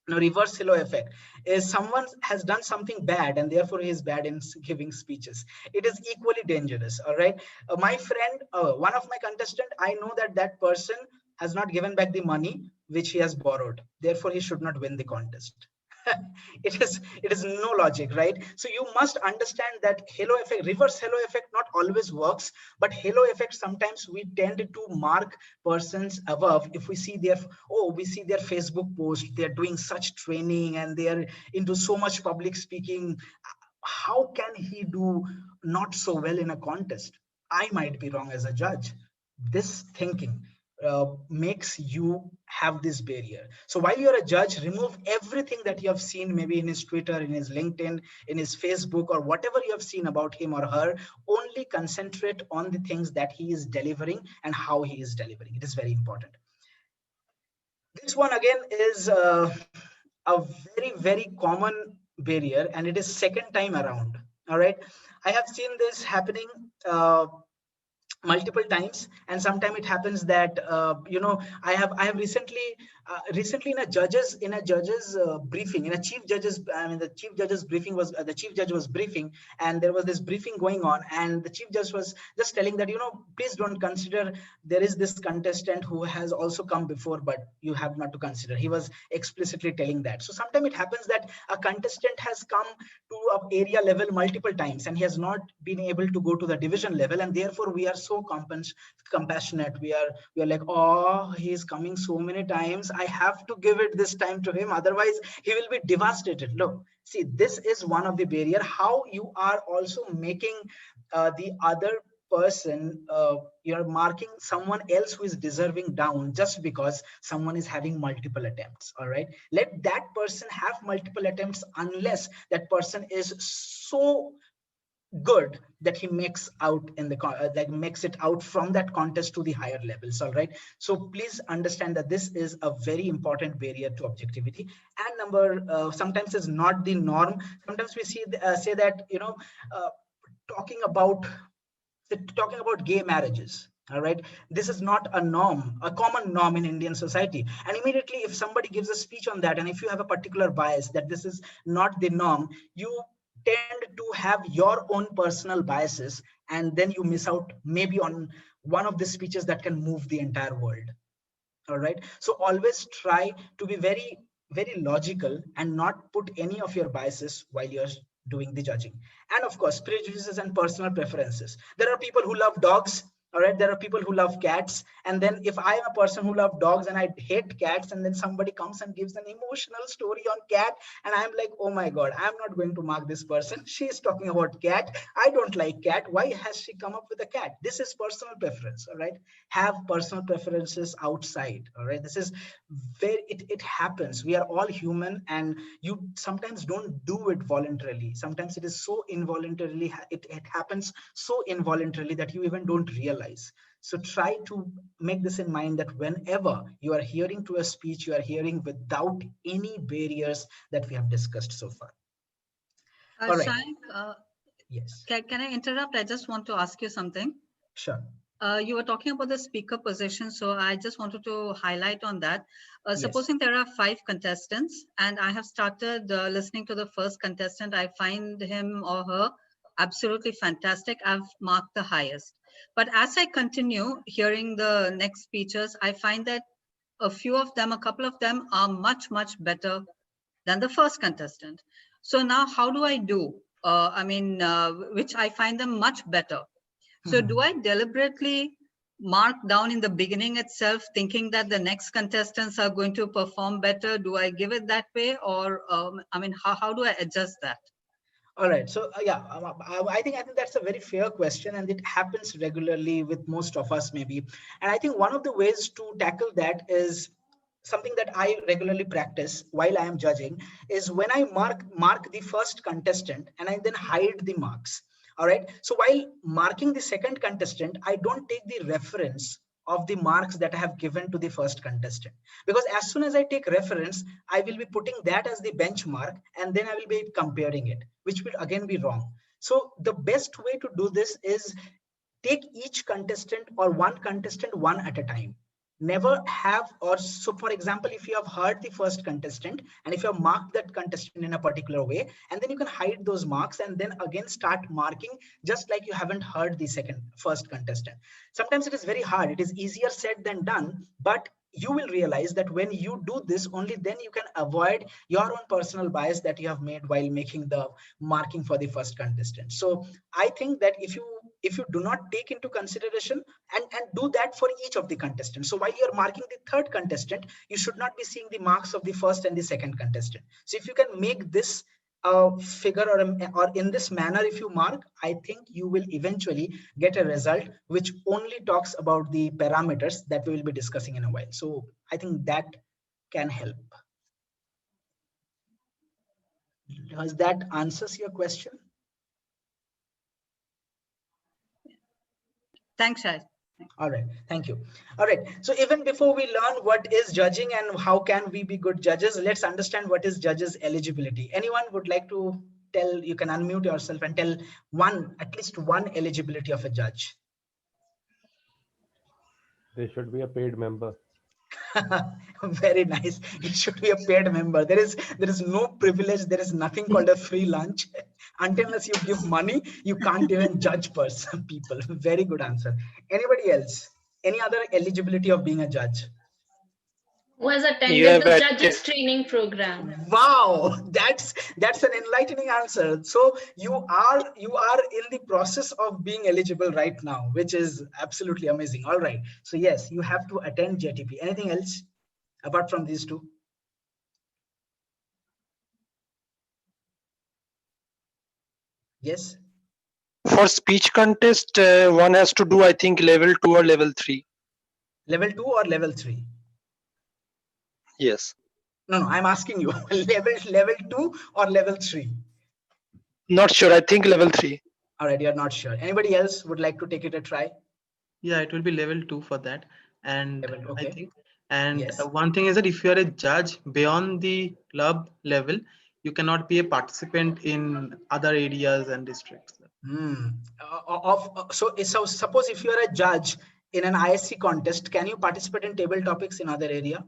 Now, reverse halo effect is someone has done something bad and therefore he is bad in giving speeches. It is equally dangerous. All right. My friend, one of my contestant, I know that that person has not given back the money which he has borrowed. Therefore, he should not win the contest. It is no logic, right? So you must understand that halo effect, reverse halo effect, not always works, but halo effect, sometimes we tend to mark persons above. If we see their, oh, we see their Facebook post, they're doing such training and they're into so much public speaking, how can he do not so well in a contest? I might be wrong as a judge. This thinking makes you have this barrier. So while you're a judge, remove everything that you have seen, maybe in his Twitter, in his LinkedIn, in his Facebook, or whatever you have seen about him or her. Only concentrate on the things that he is delivering and how he is delivering. It is very important. This one again is a very common barrier, and it is second time around. All right, I have seen this happening multiple times, and sometimes it happens that I have recently in a judge's briefing, in a chief judge's, I mean, the chief judge's briefing was the chief judge was briefing, and there was this briefing going on, and the chief judge was just telling that, please don't consider, there is this contestant who has also come before, but you have not to consider. He was explicitly telling that. So sometimes it happens that a contestant has come to a area level multiple times and he has not been able to go to the division level, and therefore we are so compassionate. We are like, oh, he is coming so many times, I have to give it this time to him, otherwise he will be devastated. Look, see, this is one of the barrier, how you are also making the other person, you're marking someone else who is deserving down just because someone is having multiple attempts. All right, let that person have multiple attempts, unless that person is so good that he makes out in the like makes it out from that contest to the higher levels. All right, so please understand that this is a very important barrier to objectivity. And number sometimes is not the norm. Sometimes we see say that uh, talking about talking about gay marriages. All right, this is not a norm, a common norm in Indian society, and immediately if somebody gives a speech on that, and if you have a particular bias that this is not the norm, you tend to have your own personal biases, and then you miss out maybe on one of the speeches that can move the entire world. All right, so always try to be very logical and not put any of your biases while you're doing the judging. And of course, prejudices and personal preferences. There are people who love dogs. All right, there are people who love cats, and then if I am a person who love dogs and I hate cats, and then somebody comes and gives an emotional story on cat, and I'm like, oh my god, I'm not going to mark this person. She is talking about cat, I don't like cat, why has she come up with a cat? This is personal preference. All right, have personal preferences outside. All right, this is very, it happens, we are all human, and you sometimes don't do it voluntarily. Sometimes it is so involuntarily, it happens so involuntarily that you even don't realize. So try to make this in mind, that whenever you are hearing to a speech, you are hearing without any barriers that we have discussed so far. All right. Shayak, Yes, can I interrupt? I just want to ask you something. sure. You were talking about the speaker position, so I just wanted to highlight on that. Yes. Supposing there are 5 contestants, and I have started listening to the first contestant, I find him or her absolutely fantastic. I've marked the highest. But as I continue hearing the next speeches, I find that a couple of them are much, much better than the first contestant. So now how do I do? Which I find them much better. So do I deliberately mark down in the beginning itself, thinking that the next contestants are going to perform better? Do I give it that way? Or, how do I adjust that? All right. So I think that's a very fair question, and it happens regularly with most of us, maybe. And I think one of the ways to tackle that is something that I regularly practice while I am judging is when I mark the first contestant and I then hide the marks. All right. So while marking the second contestant, I don't take the reference of the marks that I have given to the first contestant, because as soon as I take reference, I will be putting that as the benchmark and then I will be comparing it, which will again be wrong. So the best way to do this is take each contestant or one contestant one at a time. Never have, or so for example, if you have heard the first contestant and if you have marked that contestant in a particular way, and then you can hide those marks and then again start marking just like you haven't heard the first contestant. Sometimes it is very hard, it is easier said than done, but you will realize that when you do this, only then you can avoid your own personal bias that you have made while making the marking for the first contestant. So I think that if you do not take into consideration and do that for each of the contestants. So while you're marking the third contestant, you should not be seeing the marks of the first and the second contestant. So if you can make this figure or in this manner, if you mark, I think you will eventually get a result which only talks about the parameters that we will be discussing in a while. So I think that can help. Does that answers your question? Thanks, Shai. All right, thank you. All right, so even before we learn what is judging and how can we be good judges, let's understand what is judges eligibility. Anyone would like to tell? You can unmute yourself and tell at least one eligibility of a judge. They should be a paid member. Very nice. You should be a paid member. There is no privilege. There is nothing called a free lunch. Unless you give money, you can't even judge people. Very good answer. Anybody else? Any other eligibility of being a judge? Who has attended the judges training program? Wow, that's an enlightening answer. So you are in the process of being eligible right now, which is absolutely amazing. All right. So yes, you have to attend JTP. Anything else apart from these two? Yes. For speech contest, one has to do, I think, level 2 or level 3. Level 2 or level 3? Yes. No, I'm asking you level 2 or level 3? Not sure. I think level 3. All right, you're not sure. Anybody else would like to take it a try? Yeah, it will be level 2 for that. And okay. I think, and yes. One thing is that if you are a judge beyond the club level, you cannot be a participant in other areas and districts. So suppose if you are a judge in an ISC contest, can you participate in table topics in other area?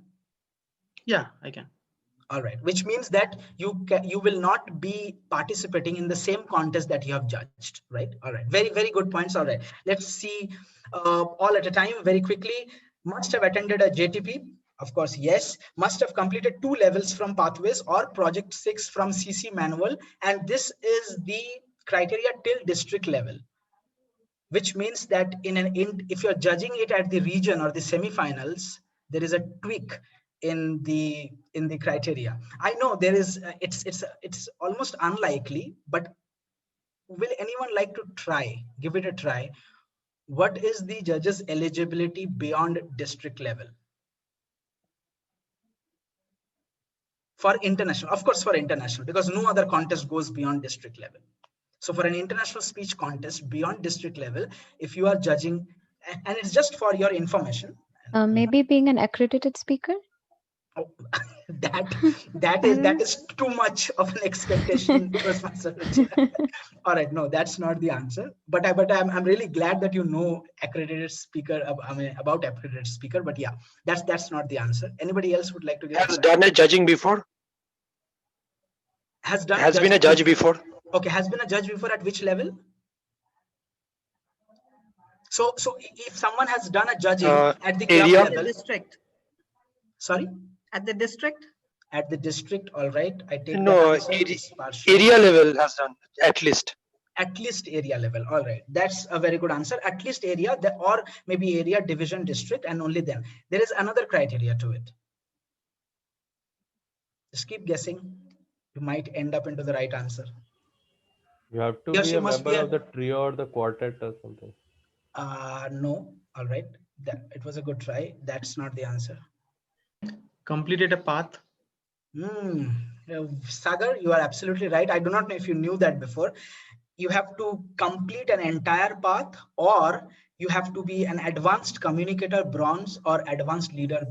Yeah, I can. All right, which means that you will not be participating in the same contest that you have judged, right? All right, very good points. All right, let's see all at a time very quickly. Must have attended a JTP. Of course, yes. Must have completed 2 levels from Pathways or Project 6 from CC Manual. And this is the criteria till district level, which means that if you're judging it at the region or the semifinals, there is a tweak in the criteria. I know there is it's almost unlikely, but will anyone like to give it a try? What is the judges eligibility beyond district level for international? Of course, for international, because no other contest goes beyond district level. So for an international speech contest beyond district level, if you are judging, and it's just for your information, maybe being an accredited speaker. Oh, that is too much of an expectation. All right, no, that's not the answer. But I'm really glad that you know accredited speaker. About accredited speaker. But yeah, that's not the answer. Anybody else would like to give? Has done a judging before. Has been a judge before. Okay, has been a judge before. At which level? So if someone has done a judging at the club level, district. Sorry? At the district? At the district, all right. I take that No, answer. Is partial. area level has done at least. At least area level. All right. That's a very good answer. At least area, or maybe area, division, district, and only then. There is another criteria to it. Just keep guessing. You might end up into the right answer. You have to He or be she a must member be of the trio or the quartet or something. no. All right. It was a good try. That's not the answer. Completed a path. Sagar, you are absolutely right. I do not know if you knew that before. You have to complete an entire path, or you have to be an advanced communicator bronze or advanced leader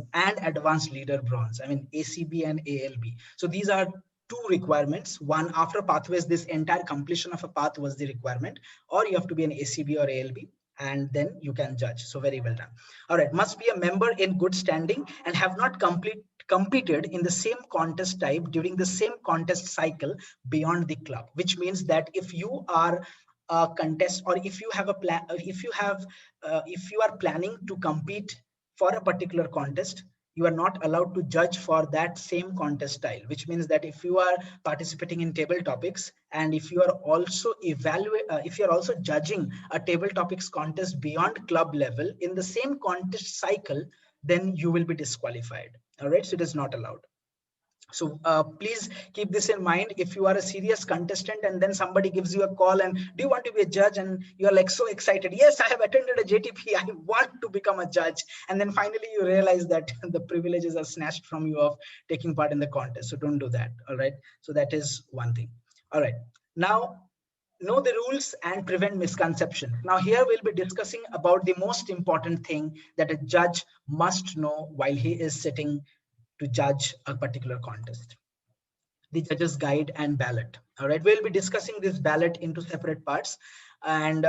bronze. I mean ACB and ALB. So these are two requirements. One, after pathways, this entire completion of a path was the requirement, or you have to be an ACB or ALB, and then you can judge. So very well done. All right, must be a member in good standing and have not competed in the same contest type during the same contest cycle beyond the club, which means that if you are a contest, or if you have a plan, if you are planning to compete for a particular contest, you are not allowed to judge for that same contest style, which means that if you are participating in table topics, and if you are also if you are also judging a table topics contest beyond club level in the same contest cycle, then you will be disqualified. All right, so it is not allowed. So please keep this in mind. If you are a serious contestant and then somebody gives you a call and do you want to be a judge, and you're like so excited, yes, I have attended a JTP, I want to become a judge, and then finally you realize that the privileges are snatched from you of taking part in the contest. So don't do that. All right, so that is one thing. All right, now know the rules and prevent misconception. Now here we'll be discussing about the most important thing that a judge must know while he is sitting to judge a particular contest: the judge's guide and ballot. All right, we'll be discussing this ballot into separate parts, and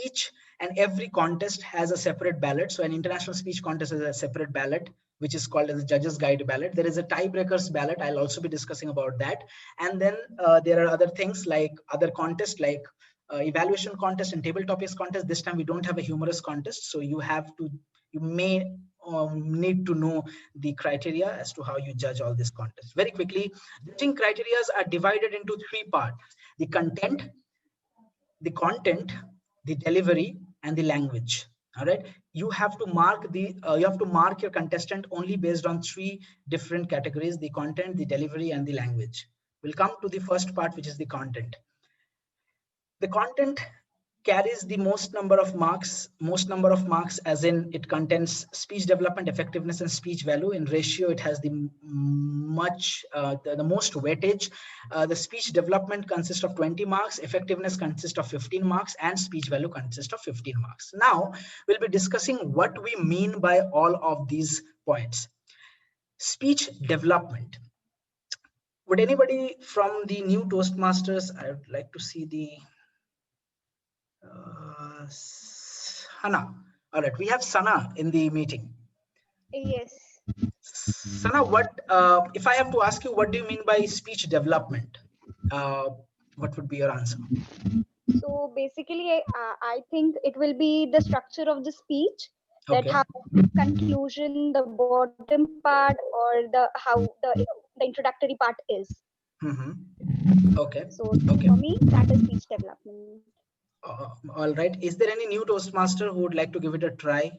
each and every contest has a separate ballot. So an international speech contest has a separate ballot, which is called as a judge's guide ballot. There is a tiebreakers ballot. I'll also be discussing about that. And then there are other things like other contests, like evaluation contest and table topics contest. This time we don't have a humorous contest, so you may need to know the criteria as to how you judge all these contests. Very quickly, judging criteria are divided into three parts: the content, the delivery, and the language. All right, you have to mark your contestant only based on three different categories: the content, the delivery, and the language. We'll come to the first part, which is the content. The content carries the most number of marks, as in it contains speech development, effectiveness, and speech value. In ratio, it has the most weightage. The speech development consists of 20 marks, effectiveness consists of 15 marks, and speech value consists of 15 marks. Now we'll be discussing what we mean by all of these points. Speech development. Would anybody from the new Toastmasters, I would like to see the Sana. All right, we have Sana in the meeting. Yes. Sana, if I have to ask you, what do you mean by speech development? What would be your answer? So basically, I think it will be the structure of the speech, that how conclusion, the bottom part, or how the introductory part is. Okay. So for me, that is speech development. All right. Is there any new Toastmaster who would like to give it a try?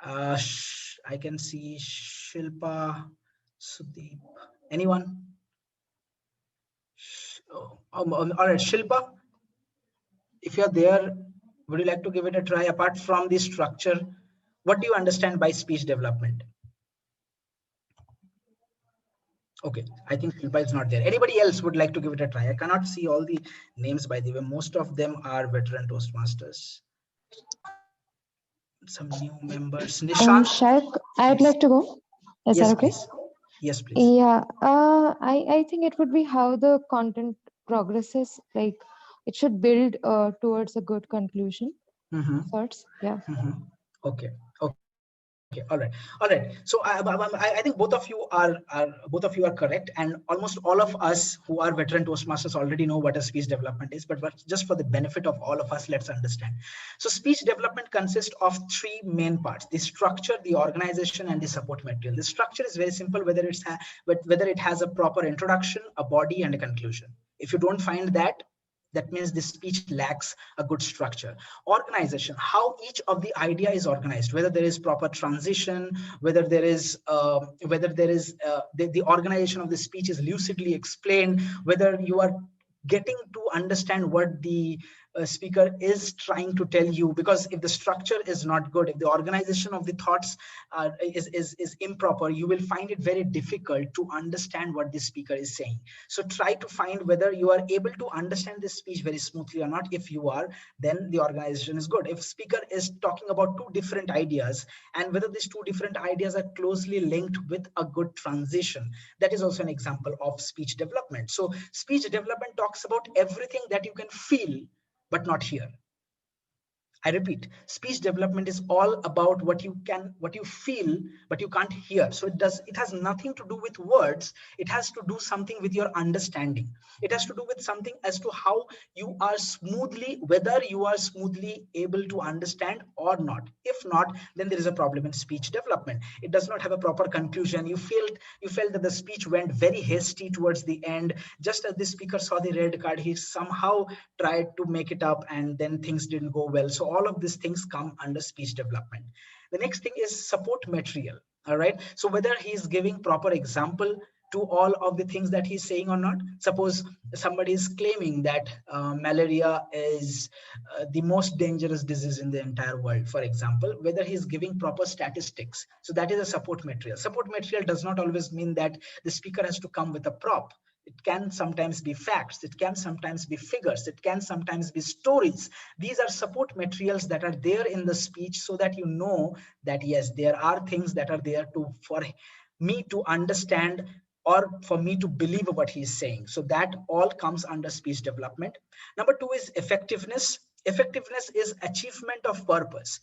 I can see Shilpa, Sudeep. Anyone? All right, Shilpa, if you're there, would you like to give it a try? Apart from the structure, what do you understand by speech development? Okay, I think Shilpa is not there. Anybody else would like to give it a try? I cannot see all the names, by the way. Most of them are veteran Toastmasters. Some new members. Nishant? Shayak, I'd like to go. Is Yes, that okay? please. Yes, please. Yeah, I think it would be how the content progresses. Like it should build towards a good conclusion. Sorts, yeah. Okay. Okay. Okay, all right. So I think both of you are correct, and almost all of us who are veteran Toastmasters already know what a speech development is. But just for the benefit of all of us, let's understand. So speech development consists of three main parts: the structure, the organization, and the support material. The structure is very simple, whether it has a proper introduction, a body, and a conclusion. If you don't find that, that means the speech lacks a good structure. Organization, how each of the idea is organized, whether there is proper transition, whether the organization of the speech is lucidly explained, whether you are getting to understand what the speaker is trying to tell you. Because if the structure is not good, if the organization of the thoughts is improper, you will find it very difficult to understand what the speaker is saying. So try to find whether you are able to understand this speech very smoothly or not. If you are, then the organization is good. If speaker is talking about two different ideas, and whether these two different ideas are closely linked with a good transition, that is also an example of speech development. So speech development talks about everything that you can feel but not hear. I repeat, speech development is all about what you feel, but you can't hear. So it has nothing to do with words. It has to do something with your understanding. It has to do with something as to how whether you are smoothly able to understand or not. If not, then there is a problem in speech development. It does not have a proper conclusion. You felt that the speech went very hasty towards the end. Just as the speaker saw the red card, he somehow tried to make it up, and then things didn't go well. So all of these things come under speech development. The next thing is support material. All right, so whether he's giving proper example to all of the things that he's saying or not. Suppose somebody is claiming that malaria is the most dangerous disease in the entire world, for example, whether he's giving proper statistics. So that is a support material. Support material does not always mean that the speaker has to come with a prop. It can sometimes be facts, it can sometimes be figures, it can sometimes be stories. These are support materials that are there in the speech, so that you know that yes, there are things that are there for me to understand, or for me to believe what he's saying. So that all comes under speech development. Number two is effectiveness. Effectiveness is achievement of purpose.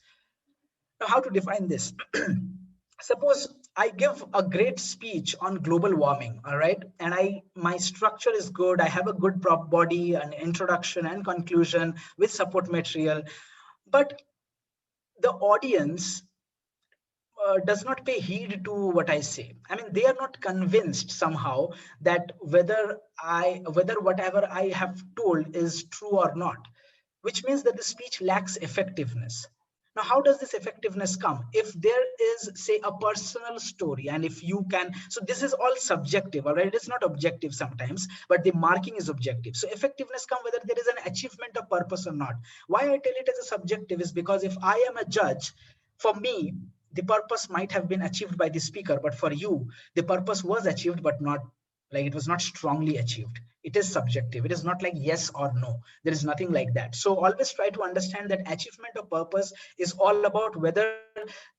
Now, how to define this? Suppose I give a great speech on global warming, all right, and my structure is good. I have a good prop body, an introduction and conclusion with support material, but the audience does not pay heed to what I say. I mean, they are not convinced somehow that whether whatever I have told is true or not, which means that the speech lacks effectiveness. Now, how does this effectiveness come? If there is, say, a personal story, and if you can, so this is all subjective, all right? It is not objective sometimes, but the marking is objective. So effectiveness comes whether there is an achievement of purpose or not. Why I tell it as a subjective is because if I am a judge, for me, the purpose might have been achieved by the speaker, but for you, the purpose was achieved, but not like it was not strongly achieved. It is subjective. It is not like yes or no. There is nothing like that. So always try to understand that achievement of purpose is all about whether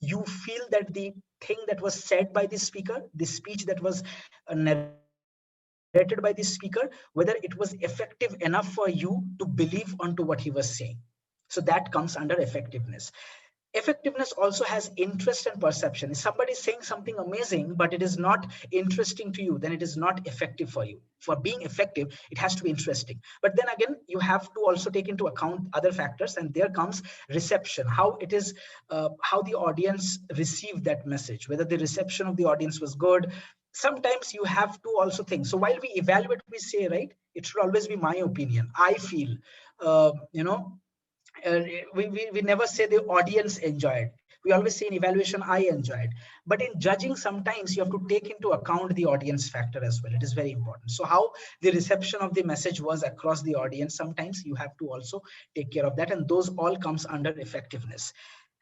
you feel that the thing that was said by the speaker, the speech that was narrated by the speaker, whether it was effective enough for you to believe onto what he was saying. So that comes under effectiveness. Effectiveness also has interest and perception. If somebody is saying something amazing, but it is not interesting to you, then it is not effective for you. For being effective, it has to be interesting. But then again, you have to also take into account other factors, and there comes reception, how it is, how the audience received that message, whether the reception of the audience was good. Sometimes you have to also think. So while we evaluate, we say, right, it should always be my opinion. I feel, uh, you know, we never say the audience enjoyed. We always say in evaluation, I enjoyed. But in judging, sometimes you have to take into account the audience factor as well. It is very important. So how the reception of the message was across the audience, sometimes you have to also take care of that. And those all comes under effectiveness.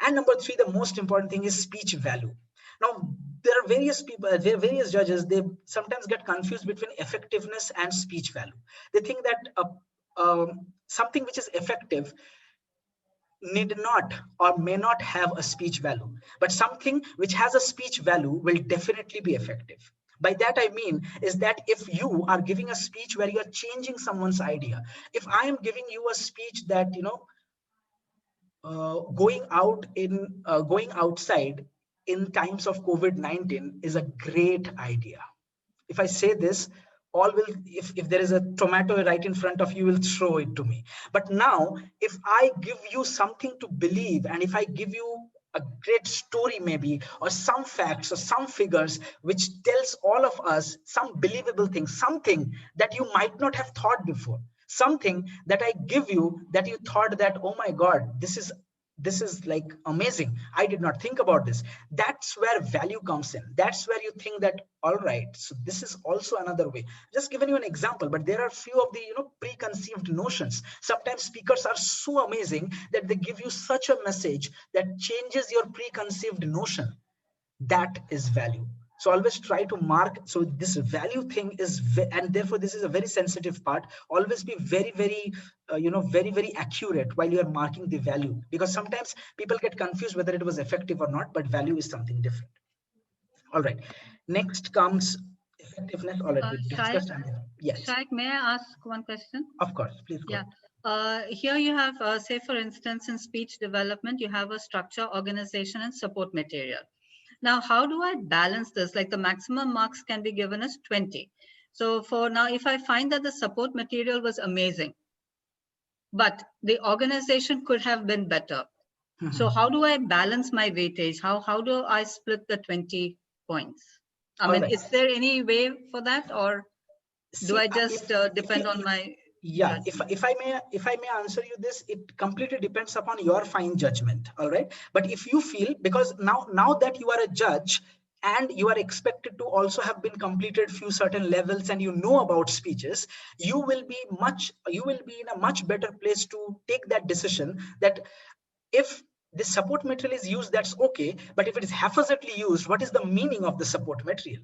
And number three, the most important thing is speech value. Now, there are various people, there are various judges, they sometimes get confused between effectiveness and speech value. They think that something which is effective need not or may not have a speech value, but something which has a speech value will definitely be effective. By that I mean is that if you are giving a speech where you are changing someone's idea, if I am giving you a speech that going outside in times of COVID-19 is a great idea. If I say this, all will, if there is a tomato right in front of you, will throw it to me. But now, if I give you something to believe, and if I give you a great story maybe, or some facts or some figures which tells all of us some believable thing, something that you might not have thought before, something that I give you that you thought that, oh my God, this is like amazing, I did not think about this. That's where value comes in. That's where you think that, all right, so this is also another way. Just giving you an example, but there are few of the preconceived notions. Sometimes speakers are so amazing that they give you such a message that changes your preconceived notion. That is value. So always try to mark. So this value thing is, and therefore this is a very sensitive part. Always be very, very, very, very accurate while you are marking the value, because sometimes people get confused whether it was effective or not, but value is something different. All right. Next comes effectiveness. All right, we discussed. Yes. Shayak, may I ask one question? Of course, please go. Yeah. Here you have, say, for instance, in speech development, you have a structure, organization, and support material. Now, how do I balance this? Like the maximum marks can be given as 20. So for now, if I find that the support material was amazing, but the organization could have been better. So how do I balance my weightage? How do I split the 20 points? I mean, is there any way for that, or do I just depend on my... Yeah, if I may answer you this, it completely depends upon your fine judgment. All right, but if you feel, because now that you are a judge and you are expected to also have been completed few certain levels and you know about speeches, you will be in a much better place to take that decision, that if the support material is used, that's okay, but if it is haphazardly used, what is the meaning of the support material,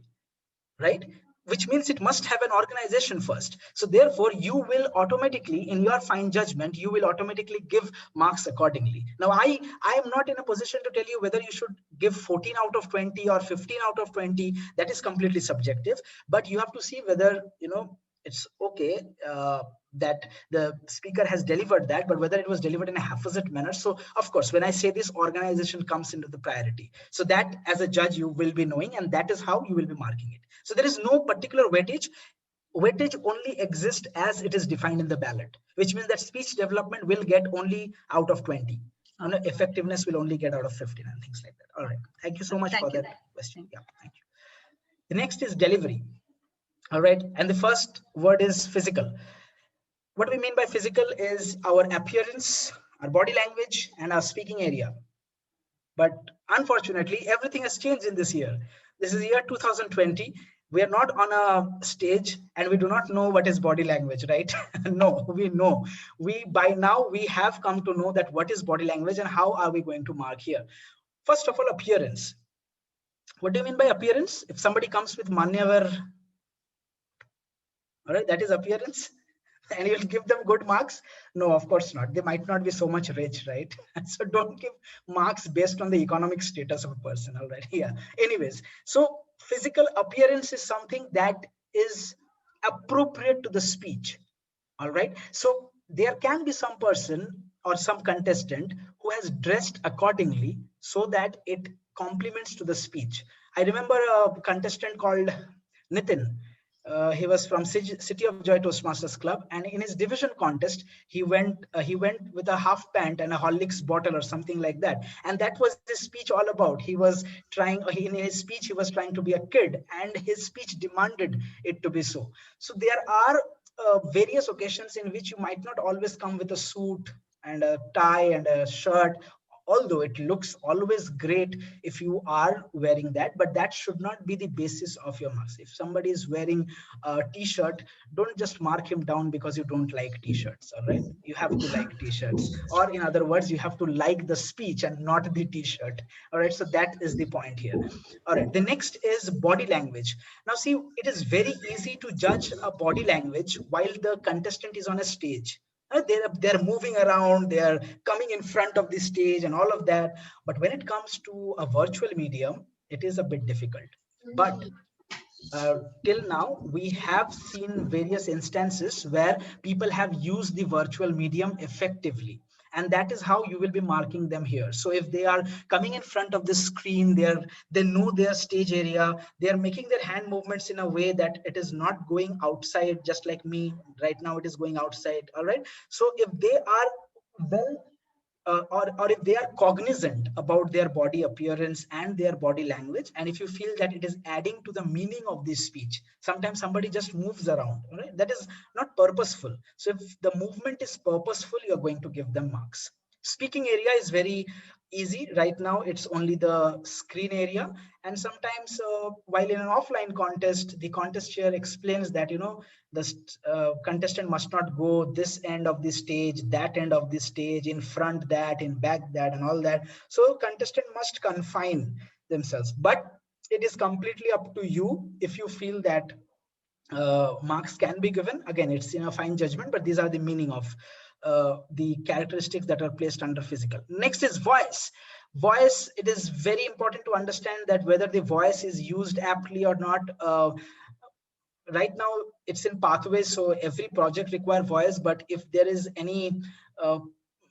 right? Which means it must have an organization first. So therefore, you will automatically, in your fine judgment, you will automatically give marks accordingly. Now, I am not in a position to tell you whether you should give 14 out of 20 or 15 out of 20. That is completely subjective. But you have to see whether, it's okay that the speaker has delivered that, but whether it was delivered in a haphazard manner. So of course, when I say this, organization comes into the priority. So that as a judge, you will be knowing, and that is how you will be marking it. So there is no particular weightage. Weightage only exists as it is defined in the ballot, which means that speech development will get only out of 20. Effectiveness will only get out of 15 and things like that. All right. Thank you so much for that question. Yeah, thank you. The next is delivery. All right. And the first word is physical. What we mean by physical is our appearance, our body language, and our speaking area. But unfortunately, everything has changed in this year. This is year 2020. We are not on a stage and we do not know what is body language, right? No, we know. By now, we have come to know that what is body language and how are we going to mark here. First of all, appearance. What do you mean by appearance? If somebody comes with manyavar, all right, that is appearance. And you'll give them good marks? No, of course not. They might not be so much rich, right? So don't give marks based on the economic status of a person. All right. Yeah. Anyways, so physical appearance is something that is appropriate to the speech. All right. So there can be some person or some contestant who has dressed accordingly so that it complements to the speech. I remember a contestant called Nitin. He was from City of Joy Toastmasters Club, and in his division contest, he went with a half pant and a Horlicks bottle or something like that, and that was his speech all about. He was trying in his speech, he was trying to be a kid, and his speech demanded it to be so. So there are various occasions in which you might not always come with a suit and a tie and a shirt, although it looks always great if you are wearing that, but that should not be the basis of your marks. If somebody is wearing a t-shirt, don't just mark him down because you don't like t-shirts. All right, you have to like t-shirts, or in other words, you have to like the speech and not the t-shirt. All right, so that is the point here. All right, the next is body language. Now see, it is very easy to judge a body language while the contestant is on a stage. They're moving around, they're coming in front of the stage and all of that. But when it comes to a virtual medium, it is a bit difficult. But till now, we have seen various instances where people have used the virtual medium effectively. And that is how you will be marking them here. So if they are coming in front of the screen, they know their stage area, they are making their hand movements in a way that it is not going outside, just like me right now, it is going outside. All right. So if they are well or if they are cognizant about their body appearance and their body language, and if you feel that it is adding to the meaning of this speech, sometimes somebody just moves around, right? That is not purposeful. So if the movement is purposeful, you're going to give them marks. Speaking area is very easy. Right now it's only the screen area, and sometimes while in an offline contest, the contest chair explains that, you know, the contestant must not go this end of the stage, that end of the stage, in front that, in back that, and all that. So contestant must confine themselves, but it is completely up to you. If you feel that marks can be given, again, it's in a fine judgment, but these are the meaning of the characteristics that are placed under physical. Next is voice. Voice, it is very important to understand that whether the voice is used aptly or not. Right now it's in pathways, so every project require voice, but if there is any uh,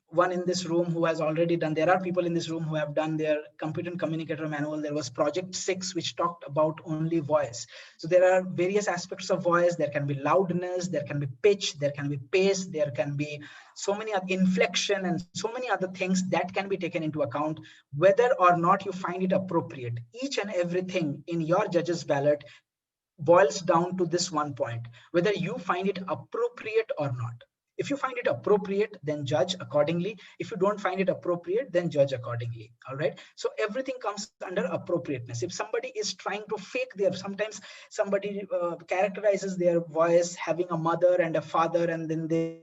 one in this room who has already done, there are people in this room who have done their computer and communicator manual. There was project 6 which talked about only voice. So there are various aspects of voice. There can be loudness, there can be pitch, there can be pace, there can be so many inflection and so many other things that can be taken into account, whether or not you find it appropriate. Each and everything in your judges ballot boils down to this one point, whether you find it appropriate or not. If you find it appropriate, then judge accordingly. If you don't find it appropriate, then judge accordingly. All right. So everything comes under appropriateness. If somebody is trying to fake their, sometimes somebody characterizes their voice having a mother and a father, and then they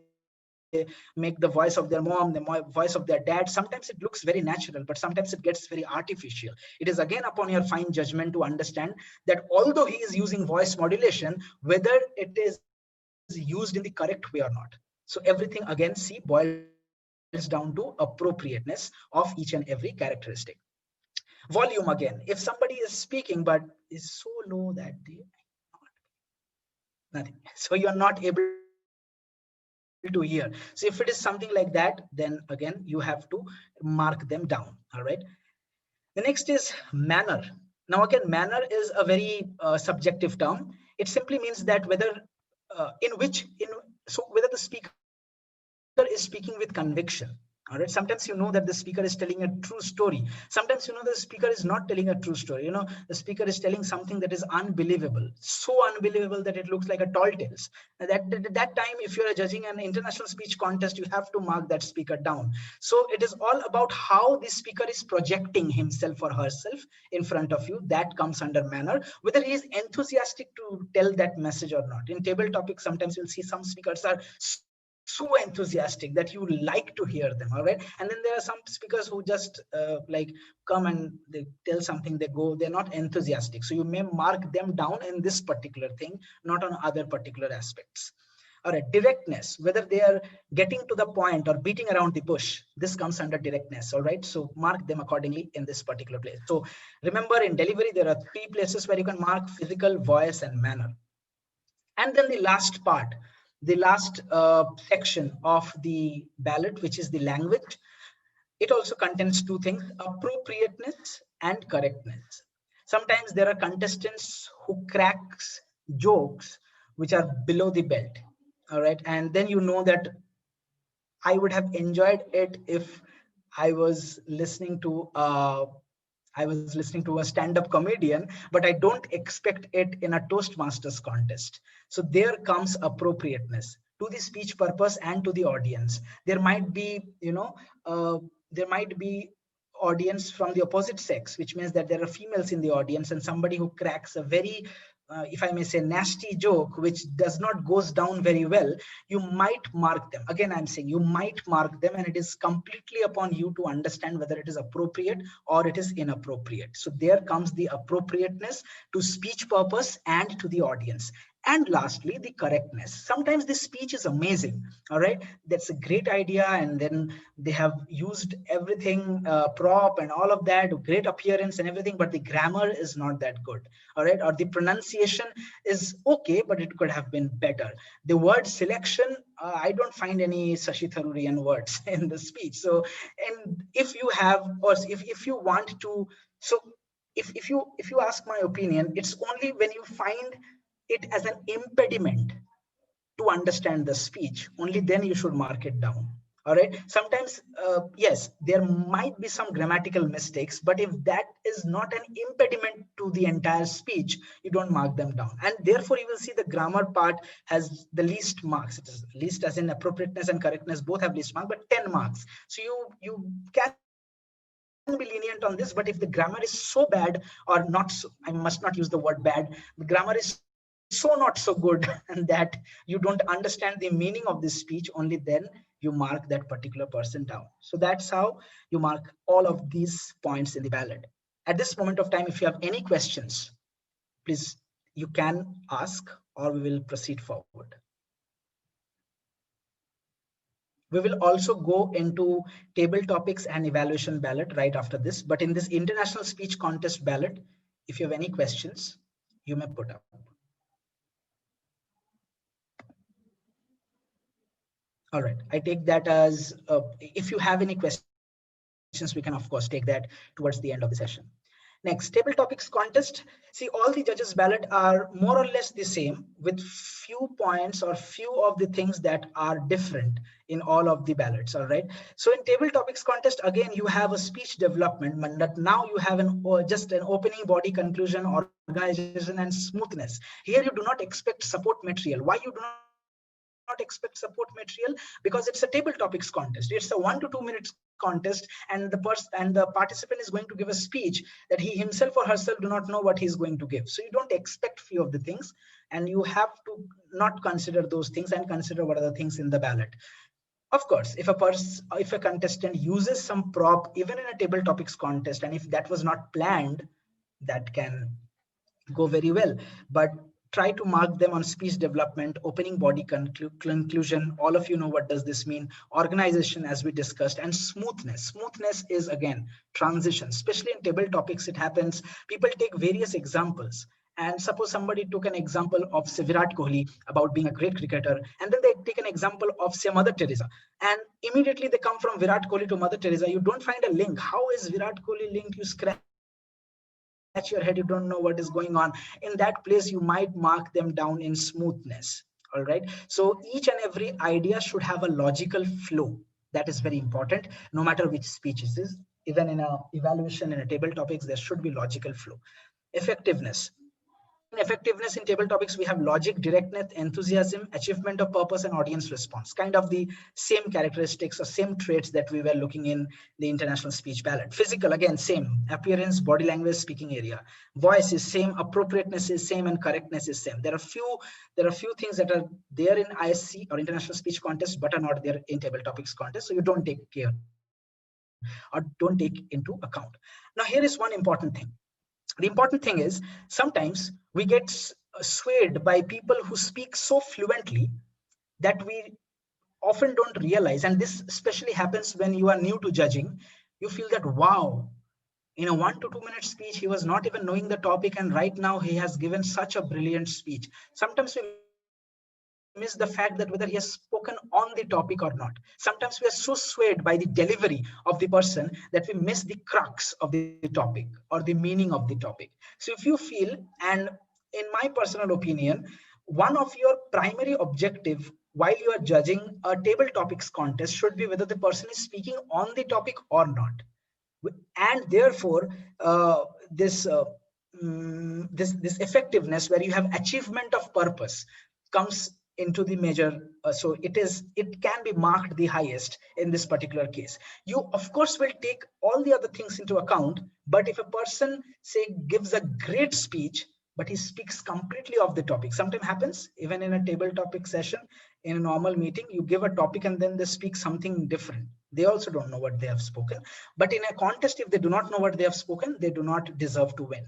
make the voice of their mom, the voice of their dad. Sometimes it looks very natural, but sometimes it gets very artificial. It is again upon your fine judgment to understand that although he is using voice modulation, whether it is used in the correct way or not. So everything, again, see, boils down to appropriateness of each and every characteristic. Volume, again, if somebody is speaking but is so low that they nothing, so you're not able to hear. So if it is something like that, then again you have to mark them down. All right. The next is manner. Now again, manner is a very subjective term. It simply means that whether whether the speaker is speaking with conviction. All right. Sometimes you know that the speaker is telling a true story. Sometimes you know the speaker is not telling a true story. You know, the speaker is telling something that is unbelievable, so unbelievable that it looks like a tall tales. That time, if you are judging an international speech contest, you have to mark that speaker down. So it is all about how the speaker is projecting himself or herself in front of you. That comes under manner, whether he is enthusiastic to tell that message or not. In table topics, sometimes you'll see some speakers are so enthusiastic that you like to hear them. All right. And then there are some speakers who just like come and they tell something, they go, they're not enthusiastic. So you may mark them down in this particular thing, not on other particular aspects. All right, directness, whether they are getting to the point or beating around the bush, this comes under directness. All right, so mark them accordingly in this particular place. So remember, in delivery, there are 3 places where you can mark: physical, voice, and manner. And then the last part, the last section of the ballot, which is the language. It also contains 2 things: appropriateness and correctness. Sometimes there are contestants who cracks jokes which are below the belt. All right. And then you know that I would have enjoyed it if I was listening to a stand-up comedian, but I don't expect it in a Toastmasters contest. So there comes appropriateness to the speech purpose and to the audience. There might be, there might be audience from the opposite sex, which means that there are females in the audience, and somebody who cracks a very if I may say, nasty joke, which does not goes down very well, you might mark them. Again, I'm saying you might mark them, and it is completely upon you to understand whether it is appropriate or it is inappropriate. So there comes the appropriateness to speech purpose and to the audience. And lastly, the correctness. Sometimes the speech is amazing, all right, that's a great idea, and then they have used everything, prop and all of that, great appearance and everything, but the grammar is not that good, all right, or the pronunciation is okay, but it could have been better. The word selection, I don't find any Sashi Tharurian words in the speech. So, and if you have, or if you want to, so if you ask my opinion, it's only when you find it as an impediment to understand the speech, only then you should mark it down. All right, sometimes yes, there might be some grammatical mistakes, but if that is not an impediment to the entire speech, you don't mark them down. And therefore you will see the grammar part has the least marks. It is least as in appropriateness and correctness both have least mark, but 10 marks. So you can be lenient on this, but if the grammar is so bad, or not so, I must not use the word bad, the grammar is so not so good and that you don't understand the meaning of this speech, only then you mark that particular person down. So that's how you mark all of these points in the ballot. At this moment of time, if you have any questions, please, you can ask, or we will proceed forward. We will also go into table topics and evaluation ballot right after this. But in this international speech contest ballot, if you have any questions, you may put up. All right, I take that as, if you have any questions, we can of course take that towards the end of the session. Next, table topics contest. See, all the judges ballot are more or less the same, with few points or few of the things that are different in all of the ballots. All right. So in table topics contest, again, you have a speech development, but now you have just an opening, body, conclusion, organization, and smoothness. Here you do not expect support material. Why you do not expect support material? Because it's a table topics contest. It's a 1 to 2 minutes contest, and the participant is going to give a speech that he himself or herself do not know what he's going to give. So you don't expect few of the things, and you have to not consider those things and consider what are the things in the ballot. Of course, if a contestant uses some prop even in a table topics contest, and if that was not planned, that can go very well. But try to mark them on speech development, opening, body, conclusion. All of you know what does this mean. Organization, as we discussed, and smoothness. Smoothness is again transition, especially in table topics. It happens, people take various examples, and suppose somebody took an example of, say, Virat Kohli about being a great cricketer, and then they take an example of, say, Mother Teresa, and immediately they come from Virat Kohli to Mother Teresa. You don't find a link. How is Virat Kohli linked? You scratch your head, you don't know what is going on. In that place, you might mark them down in smoothness. All right. So each and every idea should have a logical flow. That is very important, no matter which speech it is. Even in a evaluation, in a table topics, there should be logical flow. Effectiveness. In effectiveness, in table topics, we have logic, directness, enthusiasm, achievement of purpose, and audience response. Kind of the same characteristics or same traits that we were looking in the international speech ballot. Physical, again, same. Appearance, body language, speaking area. Voice is same, appropriateness is same, and correctness is same. There are few things that are there in ISC or international speech contest, but are not there in table topics contest. So you don't take care or don't take into account. Now, here is one important thing. The important thing is sometimes we get swayed by people who speak so fluently that we often don't realize, and this especially happens when you are new to judging. You feel that, wow, in a 1 to 2 minute speech, he was not even knowing the topic, and right now he has given such a brilliant speech. Sometimes we miss the fact that whether he has spoken on the topic or not. Sometimes we are so swayed by the delivery of the person that we miss the crux of the topic or the meaning of the topic. So if you feel, and in my personal opinion, one of your primary objective while you are judging a table topics contest should be whether the person is speaking on the topic or not. And therefore this this effectiveness, where you have achievement of purpose, comes into the measure. So it can be marked the highest in this particular case. You of course will take all the other things into account, but if a person, say, gives a great speech but he speaks completely off the topic, sometimes happens even in a table topic session. In a normal meeting, you give a topic and then they speak something different. They also don't know what they have spoken. But in a contest, if they do not know what they have spoken, they do not deserve to win.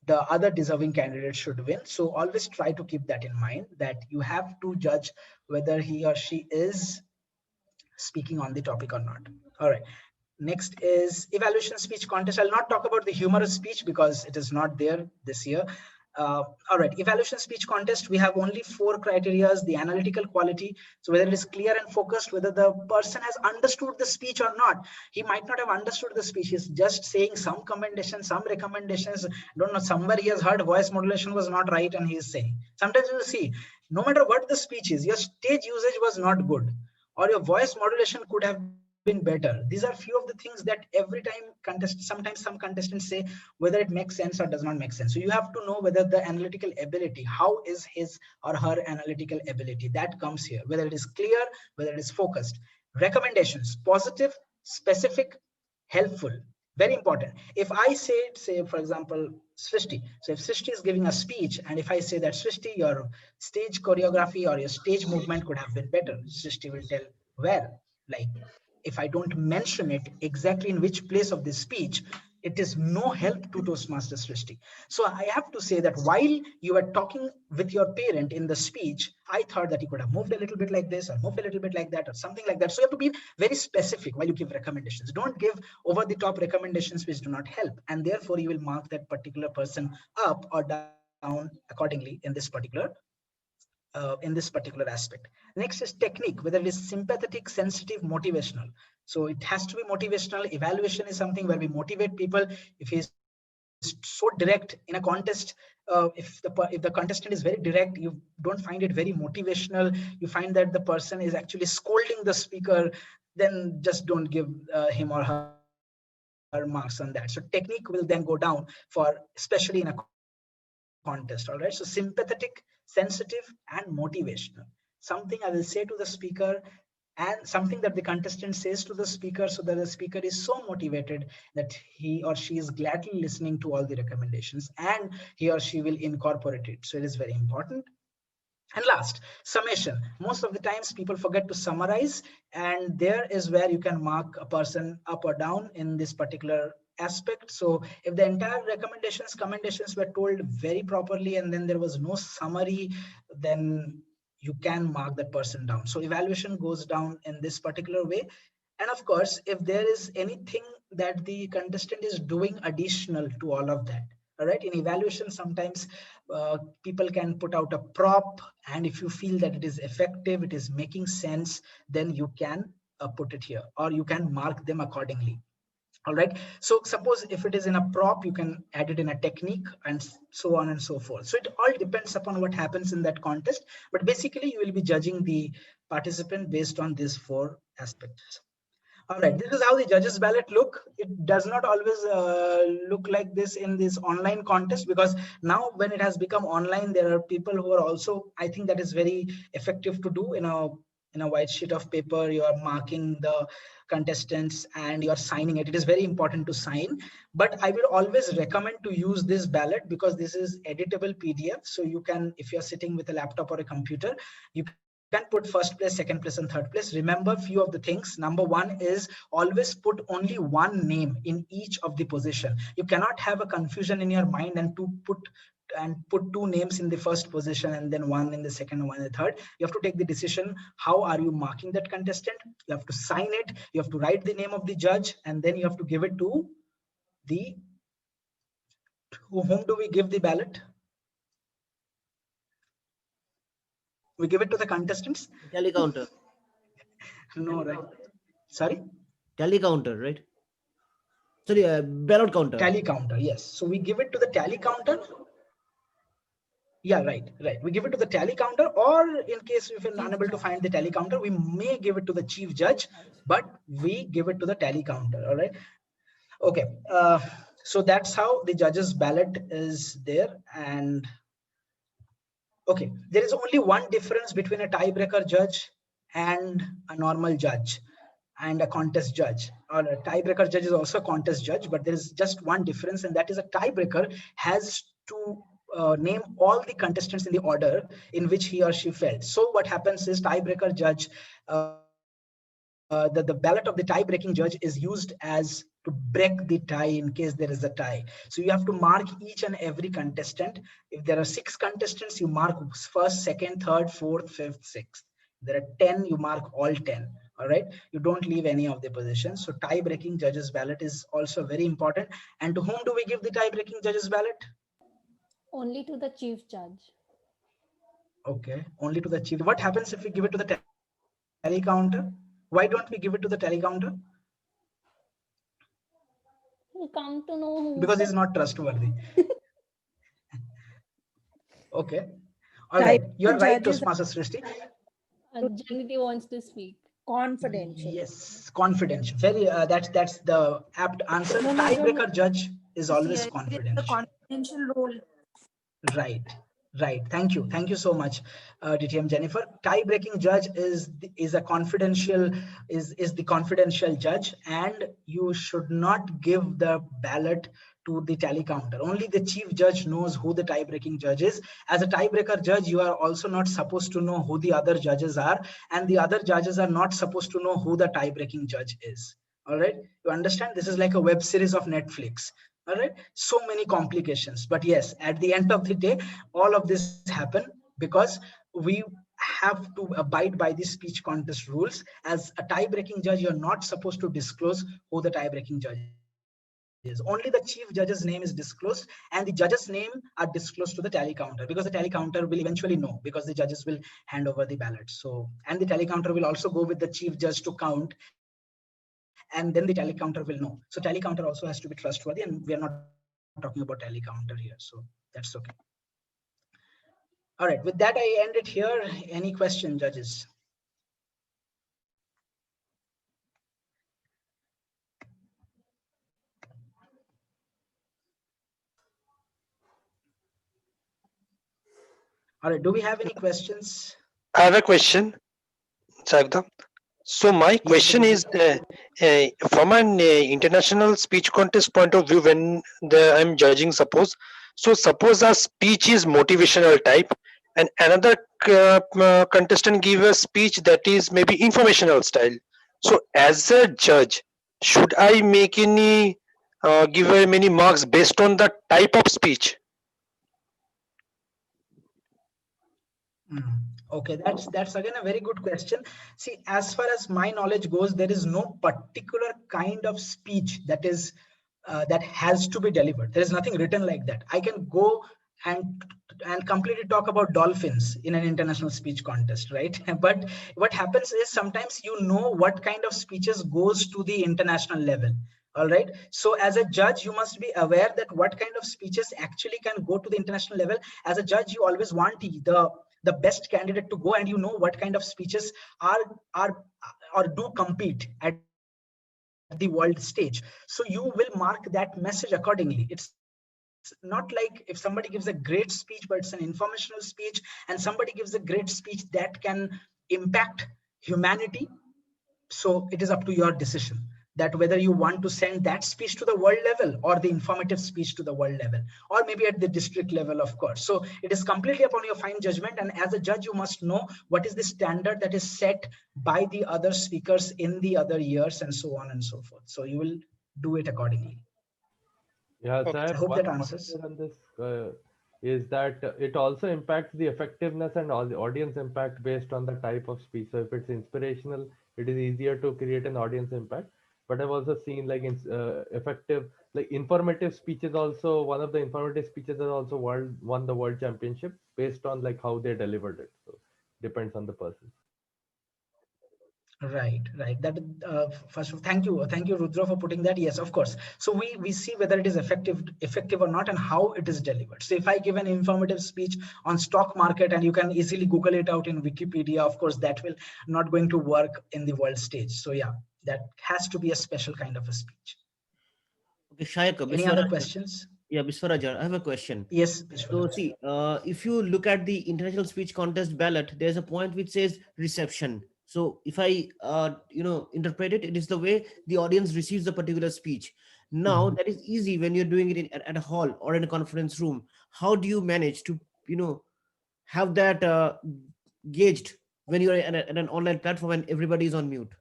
the other deserving candidate should win. So always try to keep that in mind, that you have to judge whether he or she is speaking on the topic or not. All right. Next is evaluation speech contest. I'll not talk about the humorous speech because it is not there this year. All right, evaluation speech contest. We have only 4 criteria: the analytical quality. So whether it is clear and focused, whether the person has understood the speech or not. He might not have understood the speech. He's just saying some commendations, some recommendations. Don't know, somewhere he has heard voice modulation was not right and he is saying. Sometimes you will see, no matter what the speech is, your stage usage was not good, or your voice modulation could have been better. These are few of the things that every time sometimes some contestants say whether it makes sense or does not make sense. So you have to know whether the analytical ability, how is his or her analytical ability, that comes here, whether it is clear, whether it is focused. Recommendations: positive, specific, helpful. Very important. If I say for example, Srishti. So if Srishti is giving a speech, and if I say that Srishti, your stage choreography or your stage movement could have been better, Srishti will tell where. Like, if I don't mention it exactly in which place of this speech, it is no help to Toastmaster Srishti. So I have to say that while you were talking with your parent in the speech, I thought that you could have moved a little bit like this or moved a little bit like that or something like that. So you have to be very specific while you give recommendations. Don't give over the top recommendations which do not help. And therefore you will mark that particular person up or down accordingly in this particular aspect. Next is technique, whether it is sympathetic, sensitive, motivational. So it has to be motivational. Evaluation is something where we motivate people. If he's so direct in a contest, if the contestant is very direct, you don't find it very motivational. You find that the person is actually scolding the speaker, then just don't give him or her marks on that. So technique will then go down for, especially in a contest. All right. So sympathetic, sensitive, and motivational. Something I will say to the speaker, and something that the contestant says to the speaker, so that the speaker is so motivated that he or she is gladly listening to all the recommendations, and he or she will incorporate it. So it is very important. And last, summation. Most of the times people forget to summarize, and there is where you can mark a person up or down in this particular aspect. So if the entire commendations were told very properly and then there was no summary, then you can mark that person down. So evaluation goes down in this particular way. And of course, if there is anything that the contestant is doing additional to all of that, all right, in evaluation, sometimes people can put out a prop, and if you feel that it is effective, it is making sense, then you can put it here, or you can mark them accordingly. All right. So suppose if it is in a prop, you can add it in a technique, and so on and so forth. So it all depends upon what happens in that contest. But basically, you will be judging the participant based on these 4 aspects. All right, this is how the judges ballot look. It does not always look like this in this online contest, because now when it has become online, there are people who are also, I think that is very effective to do in a white sheet of paper. You are marking the contestants and you are signing it. It is very important to sign, but I will always recommend to use this ballot because this is editable PDF. So you can, if you're sitting with a laptop or a computer, you can put first place, second place, and third place. Remember few of the things. Number 1 is always put only one name in each of the position. You cannot have a confusion in your mind and put 2 names in the first position and then 1 in the second and 1 in the third. You have to take the decision. How are you marking that contestant? You have to sign it. You have to write the name of the judge, and then you have to give it to whom do we give the ballot? We give it to the contestants. Tally counter. No, right? Sorry. Tally counter, right? Sorry, ballot counter. Tally counter, yes. So we give it to the tally counter. Yeah, right. We give it to the tally counter, or in case if we're unable to find the tally counter, we may give it to the chief judge, but we give it to the tally counter. All right. Okay. So that's how the judge's ballot is there. And okay, there is only one difference between a tiebreaker judge and a normal judge and a contest judge. Or a tiebreaker judge is also a contest judge, but there is just one difference, and that is a tiebreaker has to name all the contestants in the order in which he or she felt. So what happens is tiebreaker judge, the ballot of the tie-breaking judge is used as break the tie in case there is a tie. So you have to mark each and every contestant. If there are 6 contestants, you mark first, second, third, fourth, fifth, sixth. There are 10, you mark all 10. All right, you don't leave any of the positions. So tie breaking judges ballot is also very important. And to whom do we give the tie breaking judges ballot? Only to the chief judge. Okay, only to the chief. What happens if we give it to the tally counter? Why don't we give it to the tally counter? We'll come to know Because who. he's not trustworthy. Okay. All right. You're right, Toastmaster Srishti. Janity wants to speak. Confidential. Yes, confidential. Very. That's the apt answer. Tiebreaker judge is always confidential. The confidential role. Right, right. Thank you so much, DTM Jennifer. Tie-breaking judge is a confidential is the confidential judge, and you should not give the ballot to the tally counter. Only the chief judge knows who the tie-breaking judge is. As a tiebreaker judge, you are also not supposed to know who the other judges are, and the other judges are not supposed to know who the tie-breaking judge is. All right, you understand? This is like a web series of Netflix. All right, so many complications, but yes, at the end of the day, all of this happen because we have to abide by the speech contest rules. As a tie breaking judge, you're not supposed to disclose who the tie breaking judge is. Only the chief judge's name is disclosed, and the judge's name are disclosed to the tally counter, because the tally counter will eventually know, because the judges will hand over the ballot. So, and the tally counter will also go with the chief judge to count, and then the tally counter will know. So tally counter also has to be trustworthy, and we are not talking about tally counter here, so that's okay. All right, with that I end it here. Any question, judges? All right, do we have any questions? I have a question, Sagda. So my question is, from an international speech contest point of view, when I'm judging, suppose our speech is motivational type, and another contestant give a speech that is maybe informational style. So as a judge, should I make any give many marks based on the type of speech? Okay, that's again a very good question. See, as far as my knowledge goes, there is no particular kind of speech that has to be delivered. There is nothing written like that. I can go and completely talk about dolphins in an international speech contest, right? But what happens is sometimes you know what kind of speeches goes to the international level. All right, so as a judge, you must be aware that what kind of speeches actually can go to the international level. As a judge, you always want the best candidate to go, and you know what kind of speeches are or do compete at the world stage. So you will mark that message accordingly. It's not like if somebody gives a great speech but it's an informational speech, and somebody gives a great speech that can impact humanity. So it is up to your decision that whether you want to send that speech to the world level or the informative speech to the world level, or maybe at the district level, of course. So it is completely upon your fine judgment, and as a judge you must know what is the standard that is set by the other speakers in the other years, and so on and so forth. So you will do it accordingly. Yeah, I Sahib, hope that one point answers. here on this is that it also impacts the effectiveness and all the audience impact based on the type of speech. So if it's inspirational, it is easier to create an audience impact. But I've also seen like effective, like informative speeches. Also, one of the informative speeches has also won the world championship based on like how they delivered it. So depends on the person. Right. That first, thank you, Rudra, for putting that. Yes, of course. So we see whether it is effective or not, and how it is delivered. So if I give an informative speech on stock market, and you can easily Google it out in Wikipedia, of course, that will not going to work in the world stage. So yeah, that has to be a special kind of a speech. Okay, Shayak, Any other questions? Yeah, Biswarajan, I have a question. Yes, So see, if you look at the international speech contest ballot, there's a point which says reception. So if I, interpret it, it is the way the audience receives a particular speech. Now that is easy when you're doing it at a hall or in a conference room. How do you manage to, have that gauged when you're at an online platform and everybody is on mute?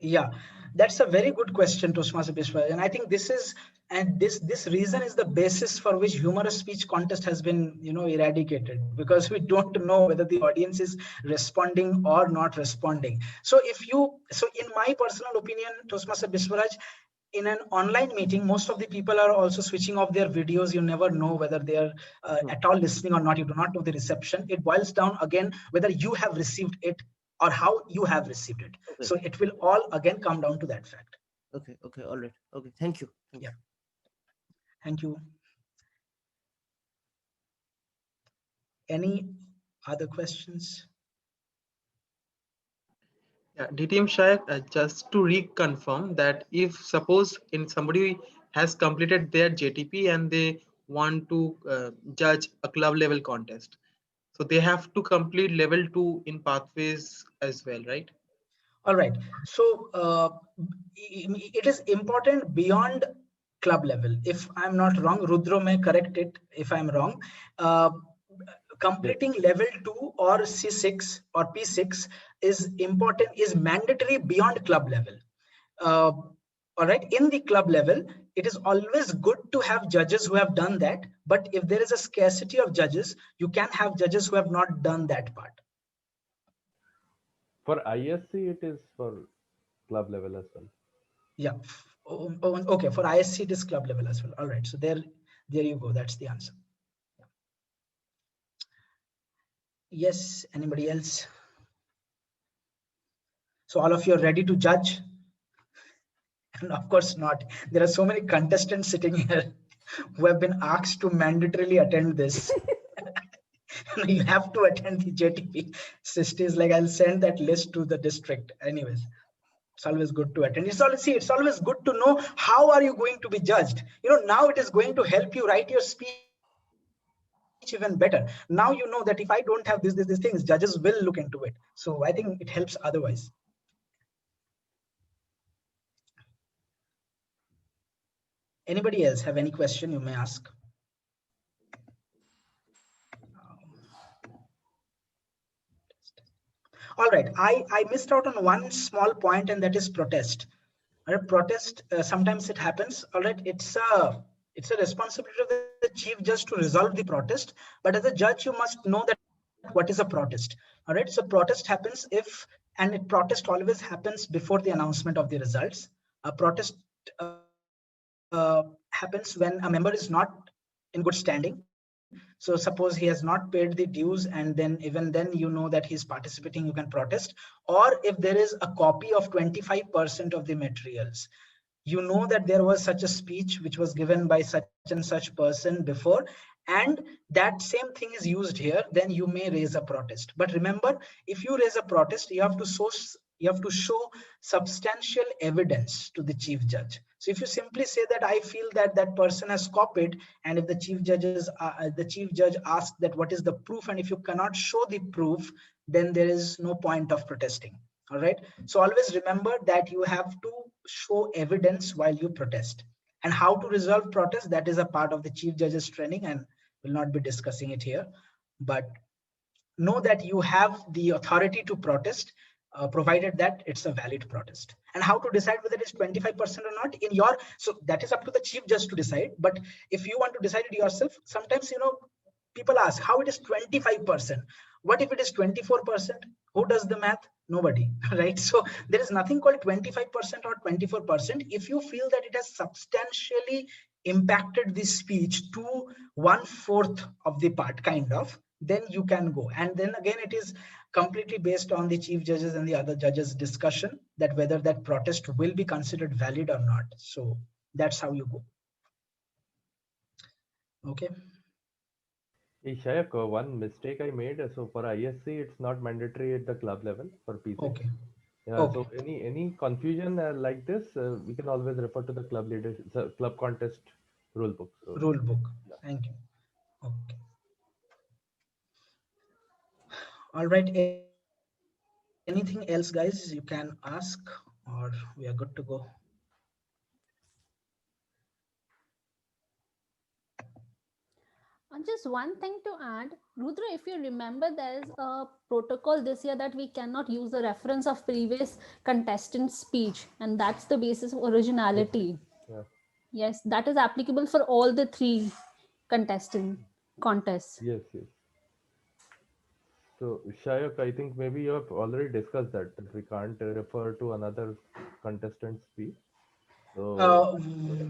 Yeah, that's a very good question, Toastmaster Bishwa. And I think this reason is the basis for which humorous speech contest has been, eradicated, because we don't know whether the audience is responding or not responding. So in my personal opinion, Toastmaster Bishwaraj, in an online meeting, most of the people are also switching off their videos. You never know whether they are at all listening or not. You do not know the reception. It boils down again whether you have received it or how you have received it. Okay. So it will all again come down to that fact. Okay. Okay. All right. Okay. Thank you. Thank Yeah. you. Thank you. Any other questions? Yeah, DTM Shayak, just to reconfirm that if suppose in somebody has completed their JTP and they want to judge a club level contest, so they have to complete level 2 in pathways as well, right? All right. So it is important beyond club level. If I'm not wrong, Rudra may correct it if I'm wrong. Uh, Completing level 2 or C6 or P6 is important, is mandatory beyond club level. Uh, all right. In the club level, it is always good to have judges who have done that. But if there is a scarcity of judges, you can have judges who have not done that part. For ISC, it is for club level as well. Yeah. Okay. For ISC, it is club level as well. All right. So there you go. That's the answer. Yes. Anybody else? So all of you are ready to judge? And of course not. There are so many contestants sitting here who have been asked to mandatorily attend this. You have to attend the JTP. Sister is like, I'll send that list to the district. Anyways, it's always good to attend. It's always good to know how are you going to be judged. Now it is going to help you write your speech even better. Now you know that if I don't have these things, judges will look into it. So I think it helps otherwise. Anybody else have any question you may ask? All right, I missed out on one small point, and that is protest. All right, protest, sometimes it happens. All right, it's a responsibility of the chief just to resolve the protest, but as a judge you must know that what is a protest. All right, so protest happens if, and protest always happens before the announcement of the results. A protest happens when a member is not in good standing. So suppose he has not paid the dues, and then even then that he's participating, you can protest. Or if there is a copy of 25% of the materials, that there was such a speech which was given by such and such person before, and that same thing is used here, then you may raise a protest. But remember, if you raise a protest, you have to show substantial evidence to the chief judge. So if you simply say that I feel that that person has copied, and if the chief judge asks that what is the proof, and if you cannot show the proof, then there is no point of protesting. All right. So always remember that you have to show evidence while you protest. And how to resolve protest, that is a part of the chief judge's training, and we'll not be discussing it here. But know that you have the authority to protest, provided that it's a valid protest. And how to decide whether it's 25% or not in your, so that is up to the chief judge to decide. But if you want to decide it yourself, sometimes people ask how it is 25%. What if it is 24%? Who does the math? Nobody. Right? So there is nothing called 25% or 24%. If you feel that it has substantially impacted the speech to 1/4 of the part, kind of, then you can go. And then again, it is completely based on the chief judges and the other judges discussion that whether that protest will be considered valid or not. So that's how you go. Okay. Hey, Shayak, one mistake I made. So for ISC, it's not mandatory at the club level for P6. Okay. Yeah. Okay. So any confusion like this, we can always refer to the club leadership, club contest rule book. So, rule book. yeah. Thank you. Okay. All right. Anything else, guys? You can ask, or we are good to go. And just one thing to add, Rudra, if you remember, there's a protocol this year that we cannot use the reference of previous contestant speech, and that's the basis of Yeah. originality. Yeah. Yes, that is applicable for all the three contestant contests. Yes, yes. So, Shayak, I think maybe you have already discussed that we can't refer to another contestant's speech. So, Uh,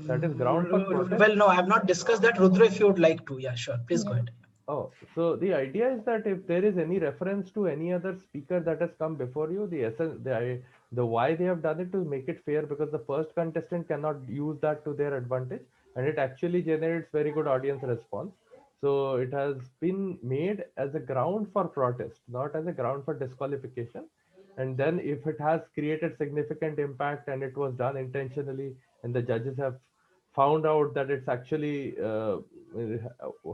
that is ground for protest. well, no, I have not discussed that. Rudra, if you would like to, yeah, sure, please go Yeah. ahead. Oh, so the idea is that if there is any reference to any other speaker that has come before you, the essence, the why they have done it to make it fair, because the first contestant cannot use that to their advantage, and it actually generates very good audience response. So it has been made as a ground for protest, not as a ground for disqualification. And then if it has created significant impact and it was done intentionally, and the judges have found out that it's actually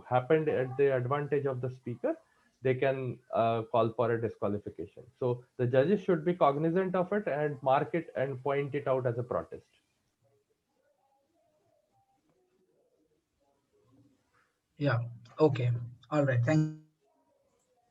happened at the advantage of the speaker, they can call for a disqualification. So the judges should be cognizant of it and mark it and point it out as a protest. Yeah. Okay. All right. Thank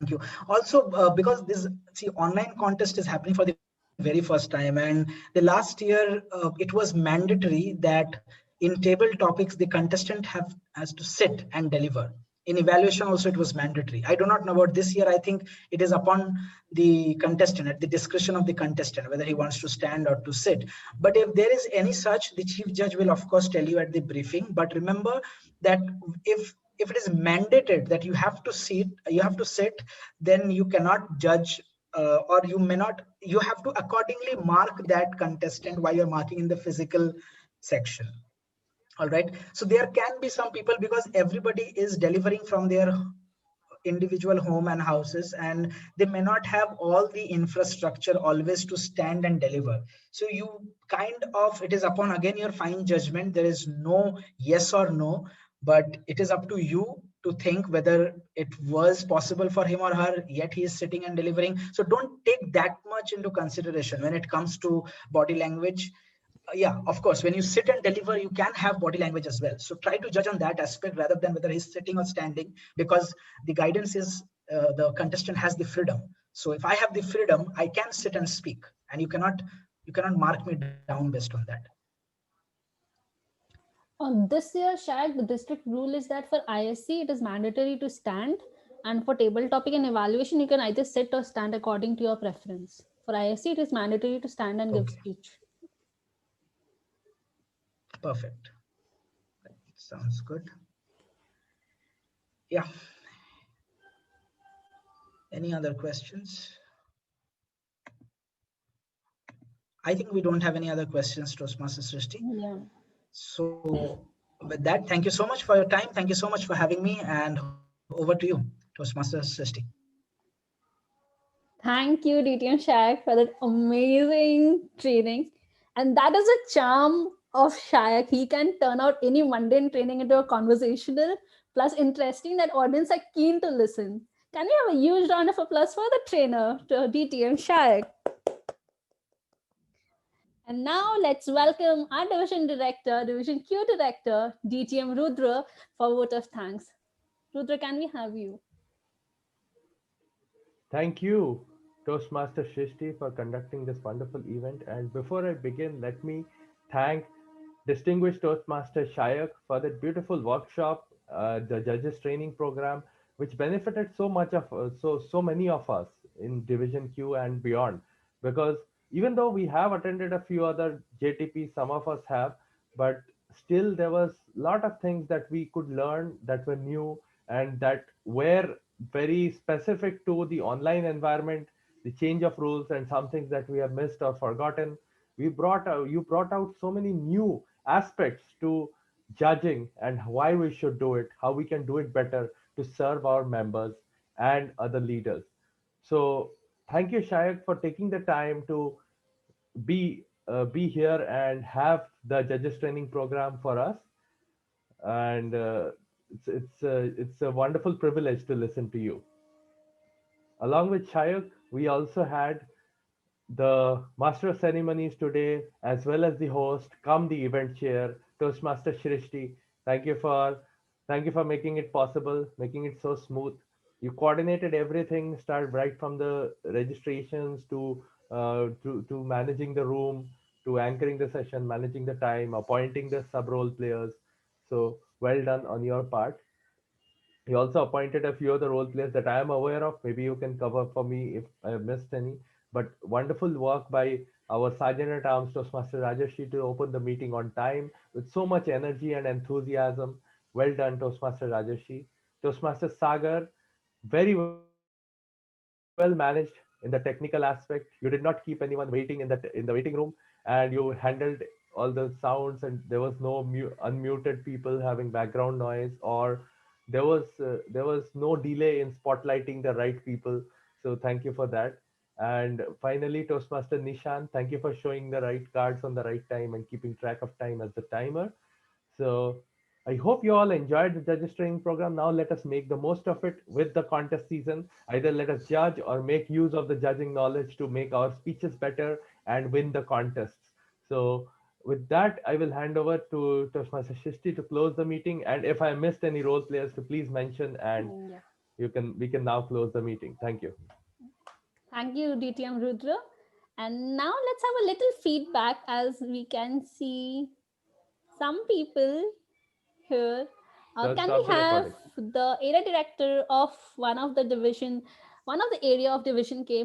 you. Also, because this, see, online contest is happening for the very first time, and the last year it was mandatory that in table topics the contestant has to sit and deliver. In evaluation also it was mandatory. I do not know about this year. I think it is upon the contestant, at the discretion of the contestant, whether he wants to stand or to sit. But if there is any such, the chief judge will of course tell you at the briefing. But remember that if it is mandated that you have to sit, then you cannot judge, or you may not, you have to accordingly mark that contestant while you're marking in the physical section. All right, so there can be some people, because everybody is delivering from their individual home and houses, and they may not have all the infrastructure always to stand and deliver. So you kind of, it is upon again your fine judgment. There is no yes or no, but it is up to you to think whether it was possible for him or her, yet he is sitting and delivering. So don't take that much into consideration when it comes to body language. Yeah, of course, when you sit and deliver, you can have body language as well. So try to judge on that aspect rather than whether he's sitting or standing, because the guidance is, the contestant has the freedom. So if I have the freedom, I can sit and speak, and you cannot mark me down based on that. This year, Shag, the district rule is that for ISC, it is mandatory to stand. And for table topic and evaluation, you can either sit or stand according to your preference. For ISC, it is mandatory to stand and give Okay, speech. perfect. Sounds good. Yeah. Any other questions? I think we don't have any other questions, Toastmaster Srishti. Yeah. So with that, thank you so much for your time. Thank you so much for having me, and over to you, Toastmaster Srishti. Thank you, DTM Shayak, for that amazing training. And that is a charm of Shayak. He can turn out any mundane training into a conversational, plus interesting that audience are keen to listen. Can we have a huge round of applause for the trainer, to DTM Shayak? And now let's welcome our division director, division Q director, DTM Rudra, for a vote of thanks. Rudra, can we have you? Thank you, Toastmaster Shrishti, for conducting this wonderful event. And before I begin, let me thank distinguished Toastmaster Shayak for that beautiful workshop, the judges training program, which benefited so much of so many of us in Division Q and beyond. Because even though we have attended a few other JTP, some of us have, but still there was a lot of things that we could learn that were new and that were very specific to the online environment, the change of rules, and some things that we have missed or forgotten. You brought out so many new aspects to judging and why we should do it, how we can do it better to serve our members and other leaders. So thank you, Shayak, for taking the time to be here and have the judges training program for us. And it's a wonderful privilege to listen to you. Along with Shayak, we also had the master of ceremonies today, as well as the host, come the event chair, Toastmaster Shrishti. Thank you for Thank you for making it possible, making it so smooth. You coordinated everything, start right from the registrations to managing the room, to anchoring the session, managing the time, appointing the sub role players. So well done on your part. He also appointed a few other role players that I am aware of. Maybe you can cover for me if I have missed any. But wonderful work by our Sergeant at Arms Toastmaster Rajeshi to open the meeting on time with so much energy and enthusiasm. Well done, Toastmaster Rajeshi. Toastmaster Sagar, very well managed in the technical aspect. You did not keep anyone waiting in the waiting room, and you handled all the sounds, and there was no unmuted people having background noise, or there was no delay in spotlighting the right people. So thank you for that. And finally, Toastmaster Nishan, thank you for showing the right cards on the right time and keeping track of time as the timer. So I hope you all enjoyed the judges training program. Now let us make the most of it with the contest season. Either let us judge or make use of the judging knowledge to make our speeches better and win the contests. So with that, I will hand over to Toastmaster Shishti to close the meeting. And if I missed any role players, to please mention, and Yeah. we can now close the meeting. Thank you. Thank you, DTM Rudra. And now let's have a little feedback as we can see some people here. So Can stop we the have recording. the area director of one of the area of division K,